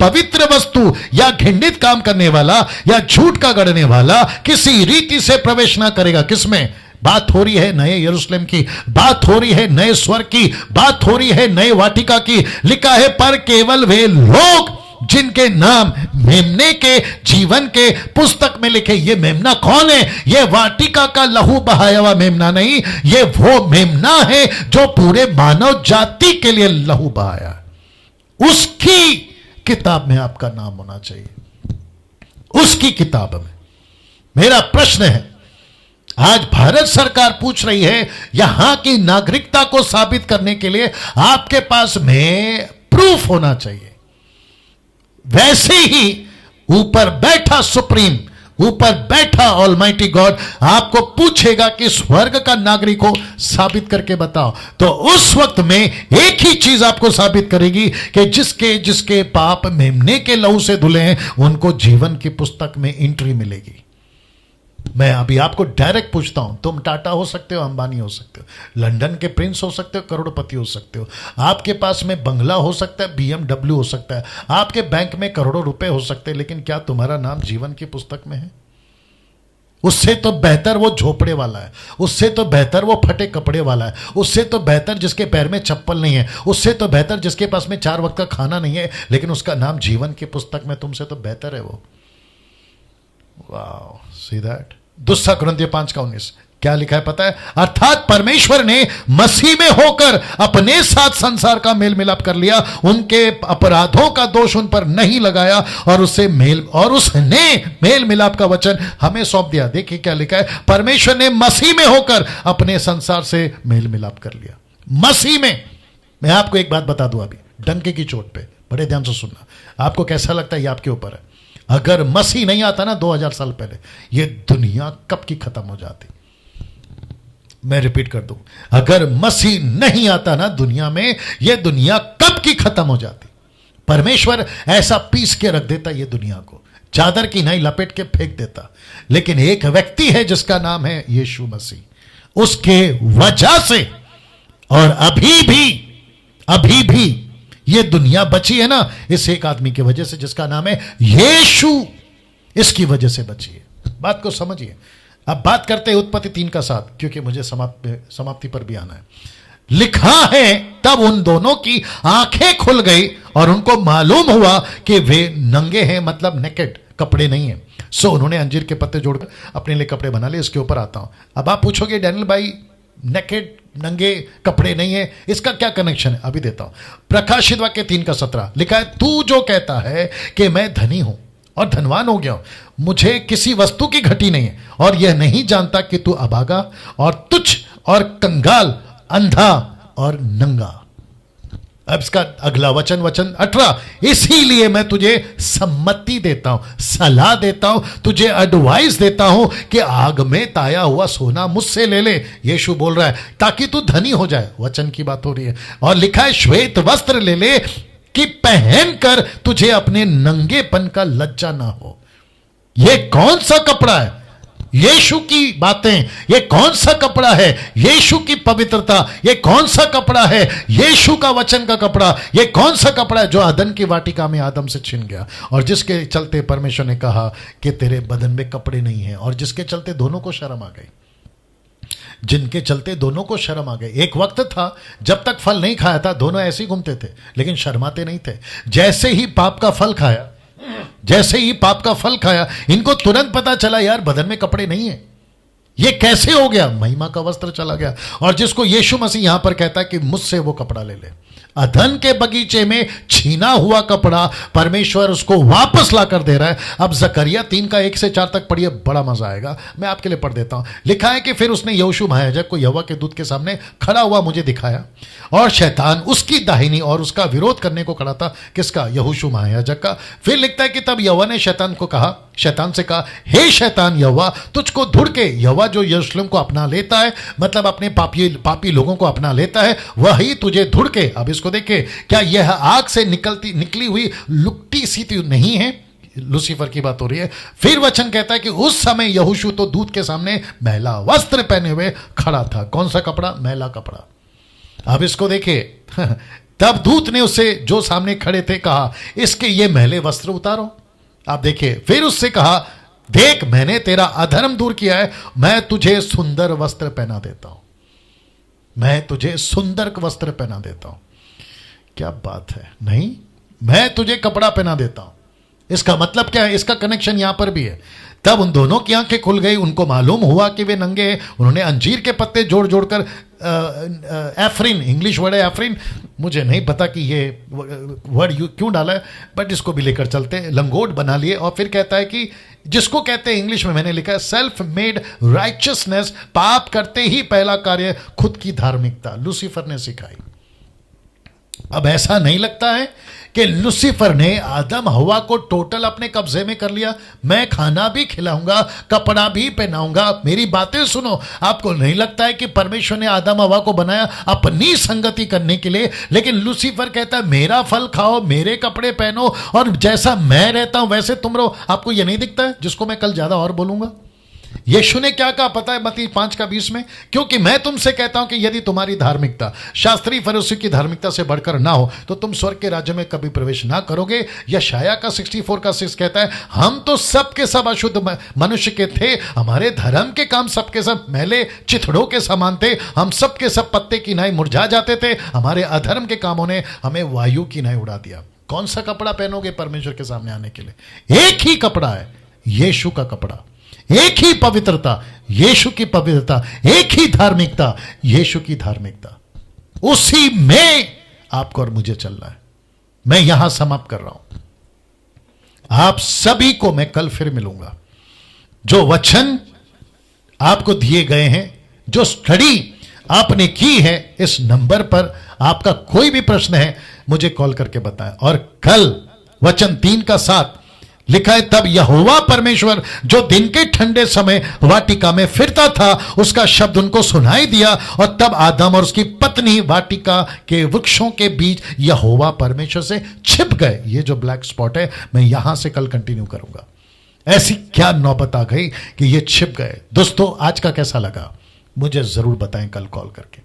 पवित्र वस्तु या घृणित काम करने वाला या झूठ का गढ़ने वाला किसी रीति से प्रवेश ना करेगा। किसमें बात हो रही है? नए यरूशलेम की बात हो रही है, नए स्वर्ग की बात हो रही है, नए वाटिका की। लिखा है, पर केवल वे लोग जिनके नाम मेमने के जीवन के पुस्तक में लिखे। ये मेमना कौन है? ये वाटिका का लहू बहाया हुआ मेमना नहीं, ये वो मेमना है जो पूरे मानव जाति के लिए लहू बहाया। उसकी किताब में आपका नाम होना चाहिए, उसकी किताब में। मेरा प्रश्न है, आज भारत सरकार पूछ रही है, यहां की नागरिकता को साबित करने के लिए आपके पास में प्रूफ होना चाहिए। वैसे ही ऊपर बैठा सुप्रीम, ऊपर बैठा ऑलमाइटी गॉड आपको पूछेगा कि स्वर्ग का नागरिक हो, साबित करके बताओ। तो उस वक्त में एक ही चीज आपको साबित करेगी कि जिसके जिसके पाप मेमने के लहू से धुले हैं, उनको जीवन की पुस्तक में एंट्री मिलेगी। मैं अभी आपको डायरेक्ट पूछता हूं, तुम टाटा हो सकते हो, अंबानी हो सकते हो, लंदन के प्रिंस हो सकते हो, करोड़पति हो सकते हो, आपके पास में बंगला हो सकता है, BMW हो सकता है, आपके बैंक में करोड़ों रुपए हो सकते हैं, लेकिन क्या तुम्हारा नाम जीवन की पुस्तक में है? उससे तो बेहतर वो झोपड़े वाला है, उससे तो बेहतर वो फटे कपड़े वाला है, उससे तो बेहतर जिसके पैर में चप्पल नहीं है, उससे तो बेहतर जिसके पास में 4 वक्त का खाना नहीं है, लेकिन उसका नाम जीवन की पुस्तक में तुमसे तो बेहतर है वो। वाह, सी दैट। 2 कुरिन्थियों 5:19 क्या लिखा है पता है? अर्थात परमेश्वर ने मसीह में होकर अपने साथ संसार का मेल मिलाप कर लिया, उनके अपराधों का दोष उन पर नहीं लगाया, और उसने मेल मिलाप का वचन हमें सौंप दिया। देखिए क्या लिखा है, परमेश्वर ने मसीह में होकर अपने संसार से मेल मिलाप कर लिया। मसीह में। मैं आपको एक बात बता दूं अभी डंके की चोट पे, बड़े ध्यान से सुनना। आपको कैसा लगता है ये आपके ऊपर है। अगर मसीह नहीं आता ना 2000 साल पहले, ये दुनिया कब की खत्म हो जाती। मैं रिपीट कर दूं, अगर मसीह नहीं आता ना दुनिया में, ये दुनिया कब की खत्म हो जाती। परमेश्वर ऐसा पीस के रख देता ये दुनिया को, चादर की नहीं लपेट के फेंक देता। लेकिन एक व्यक्ति है जिसका नाम है यीशु मसीह, उसके वजह से और अभी भी ये दुनिया बची है ना, इस एक आदमी की वजह से जिसका नाम है यीशु, इसकी वजह से बची है। बात को समझिए। अब बात करते हैं उत्पत्ति 3 का 7, क्योंकि मुझे समाप्ति पर भी आना है। लिखा है, तब उन दोनों की आंखें खुल गई और उनको मालूम हुआ कि वे नंगे हैं, मतलब नेकेड, कपड़े नहीं है। सो उन्होंने अंजीर के पत्ते जोड़कर अपने लिए कपड़े बना लिए। इसके ऊपर आता हूं। अब आप पूछोगे डैनियल भाई, नेकेड, नंगे, कपड़े नहीं है, इसका क्या कनेक्शन है? अभी देता हूं। प्रकाशित वाक्य 3 का 17 लिखा है, तू जो कहता है कि मैं धनी हूं और धनवान हो गया हूं, मुझे किसी वस्तु की घटी नहीं है, और यह नहीं जानता कि तू अभागा और तुच्छ और कंगाल, अंधा और नंगा। अब इसका अगला वचन 18, इसीलिए मैं तुझे सम्मति देता हूं, सलाह देता हूं, तुझे एडवाइस देता हूं कि आग में ताया हुआ सोना मुझसे ले ले। यीशु बोल रहा है, ताकि तू धनी हो जाए। वचन की बात हो रही है। और लिखा है, श्वेत वस्त्र ले ले कि पहनकर तुझे अपने नंगेपन का लज्जा ना हो। यह कौन सा कपड़ा है? यीशु की बातें। ये कौन सा कपड़ा है? यीशु की पवित्रता। ये कौन सा कपड़ा है? यीशु का वचन का कपड़ा। ये कौन सा कपड़ा है जो अदन की वाटिका में आदम से छिन गया, और जिसके चलते परमेश्वर ने कहा कि तेरे बदन में कपड़े नहीं हैं, और जिसके चलते दोनों को शर्म आ गई, जिनके चलते दोनों को शर्म आ गई। एक वक्त था जब तक फल नहीं खाया था, दोनों ऐसे ही घूमते थे, लेकिन शर्माते नहीं थे। जैसे ही पाप का फल खाया, इनको तुरंत पता चला, यार बदन में कपड़े नहीं है, ये कैसे हो गया? महिमा का वस्त्र चला गया। और जिसको यीशु मसीह यहां पर कहता है कि मुझसे वो कपड़ा ले ले, अदन के बगीचे में छीना हुआ कपड़ा परमेश्वर उसको वापस ला कर दे रहा है। अब जकरिया 3 का 1 से 4 तक पढ़िए, बड़ा मजा आएगा। मैं आपके लिए पढ़ देता हूं। लिखा है कि फिर उसने यहोशू महायाजक को यहोवा के दूत के सामने खड़ा हुआ मुझे दिखाया, और शैतान उसकी दाहिनी और उसका विरोध करने को खड़ा था। किसका? यहोशू महायाजक का। फिर लिखता है कि तब यहोवा ने शैतान से कहा, हे शैतान यहोवा, तुझको धुड़ के, यहोवा जो यरूशलेम को अपना लेता है, मतलब अपने पापी लोगों को अपना लेता है, वही तुझे धुड़ के। अब इसको देखे, क्या यह आग से निकली हुई लुकटी सी नहीं है? लूसीफर की बात हो रही है। फिर वचन कहता है कि उस समय यहोशू तो दूत के सामने मैला वस्त्र पहने हुए खड़ा था। कौन सा कपड़ा? मैला कपड़ा। अब इसको देखिए तब दूत ने उससे जो सामने खड़े थे कहा, इसके ये मैले वस्त्र उतारो। आप देखिए, फिर उससे कहा, देख मैंने तेरा अधर्म दूर किया है, मैं तुझे सुंदर वस्त्र पहना देता हूं, मैं तुझे सुंदर वस्त्र पहना देता हूं। क्या बात है, नहीं, मैं तुझे कपड़ा पहना देता हूं। इसका मतलब क्या है? इसका कनेक्शन यहां पर भी है। तब उन दोनों की आंखें खुल गई, उनको मालूम हुआ कि वे नंगे हैं। उन्होंने अंजीर के पत्ते जोड़ जोड़कर एफ्रिन, इंग्लिश वर्ड है एफ्रिन, मुझे नहीं पता कि ये वर्ड क्यों डाला है, बट इसको भी लेकर चलते हैं, लंगोट बना लिए। और फिर कहता है कि जिसको कहते हैं, इंग्लिश में मैंने लिखा है सेल्फ मेड राइचियसनेस, पाप करते ही पहला कार्य खुद की धार्मिकता लूसीफर ने सिखाई। अब ऐसा नहीं लगता है कि लूसीफर ने आदम हवा को टोटल अपने कब्जे में कर लिया? मैं खाना भी खिलाऊंगा, कपड़ा भी पहनाऊंगा, मेरी बातें सुनो। आपको नहीं लगता है कि परमेश्वर ने आदम हवा को बनाया अपनी संगति करने के लिए? लेकिन लूसीफर कहता है मेरा फल खाओ, मेरे कपड़े पहनो, और जैसा मैं रहता हूं वैसे तुम रहो। आपको यह नहीं दिखता है, जिसको मैं कल ज्यादा और बोलूंगा? यीशु ने क्या कहा पता है मत्ती 5:20 में? क्योंकि मैं तुमसे कहता हूं कि यदि तुम्हारी धार्मिकता शास्त्री फरीसी की धार्मिकता से बढ़कर ना हो तो तुम स्वर्ग के राज्य में कभी प्रवेश ना करोगे। यशायाह का 64:6 कहता है, हम तो सब के सब अशुद्ध मनुष्य के थे, हमारे धर्म के काम सबके सब मैले चिथड़ों के समान थे, हम सब के सब पत्ते की नाई मुरझा जाते थे, हमारे अधर्म के कामों ने हमें वायु की नाई उड़ा दिया। कौन सा कपड़ा पहनोगे परमेश्वर के सामने आने के लिए? एक ही कपड़ा है, यीशु का कपड़ा। एक ही पवित्रता, यीशु की पवित्रता। एक ही धार्मिकता, यीशु की धार्मिकता। उसी में आपको और मुझे चलना है। मैं यहां समाप्त कर रहा हूं। आप सभी को मैं कल फिर मिलूंगा। जो वचन आपको दिए गए हैं, जो स्टडी आपने की है, इस नंबर पर आपका कोई भी प्रश्न है मुझे कॉल करके बताएं। और कल वचन 3:7 लिखा है, तब यहोवा परमेश्वर जो दिन के ठंडे समय वाटिका में फिरता था, उसका शब्द उनको सुनाई दिया, और तब आदम और उसकी पत्नी वाटिका के वृक्षों के बीच यहोवा परमेश्वर से छिप गए। ये जो ब्लैक स्पॉट है, मैं यहां से कल कंटिन्यू करूंगा। ऐसी क्या नौबत आ गई कि ये छिप गए। दोस्तों, आज का कैसा लगा मुझे जरूर बताएं कल कॉल करके।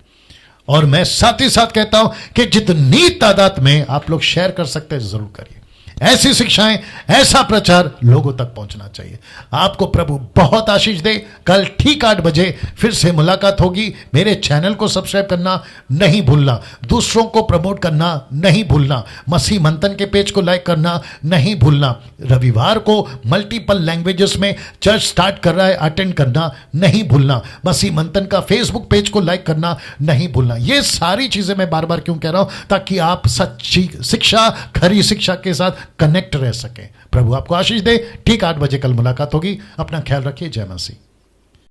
और मैं साथ ही साथ कहता हूं कि जितनी तादाद में आप लोग शेयर कर सकते हैं जरूर करिए। ऐसी शिक्षाएं, ऐसा प्रचार लोगों तक पहुंचना चाहिए। आपको प्रभु बहुत आशीष दे। कल ठीक 8 बजे फिर से मुलाकात होगी। मेरे चैनल को सब्सक्राइब करना नहीं भूलना, दूसरों को प्रमोट करना नहीं भूलना, मसीह मंथन के पेज को लाइक करना नहीं भूलना। रविवार को मल्टीपल लैंग्वेजेस में चर्च स्टार्ट कर रहा है, अटेंड करना नहीं भूलना। मसीह मंथन का फेसबुक पेज को लाइक करना नहीं भूलना। ये सारी चीजें मैं बार बार क्यों कह रहा हूं? ताकि आप सच्ची शिक्षा, खरी शिक्षा के साथ कनेक्ट रह सके। प्रभु आपको आशीष दे। ठीक 8 बजे कल मुलाकात होगी। अपना ख्याल रखिए। जय मसीह।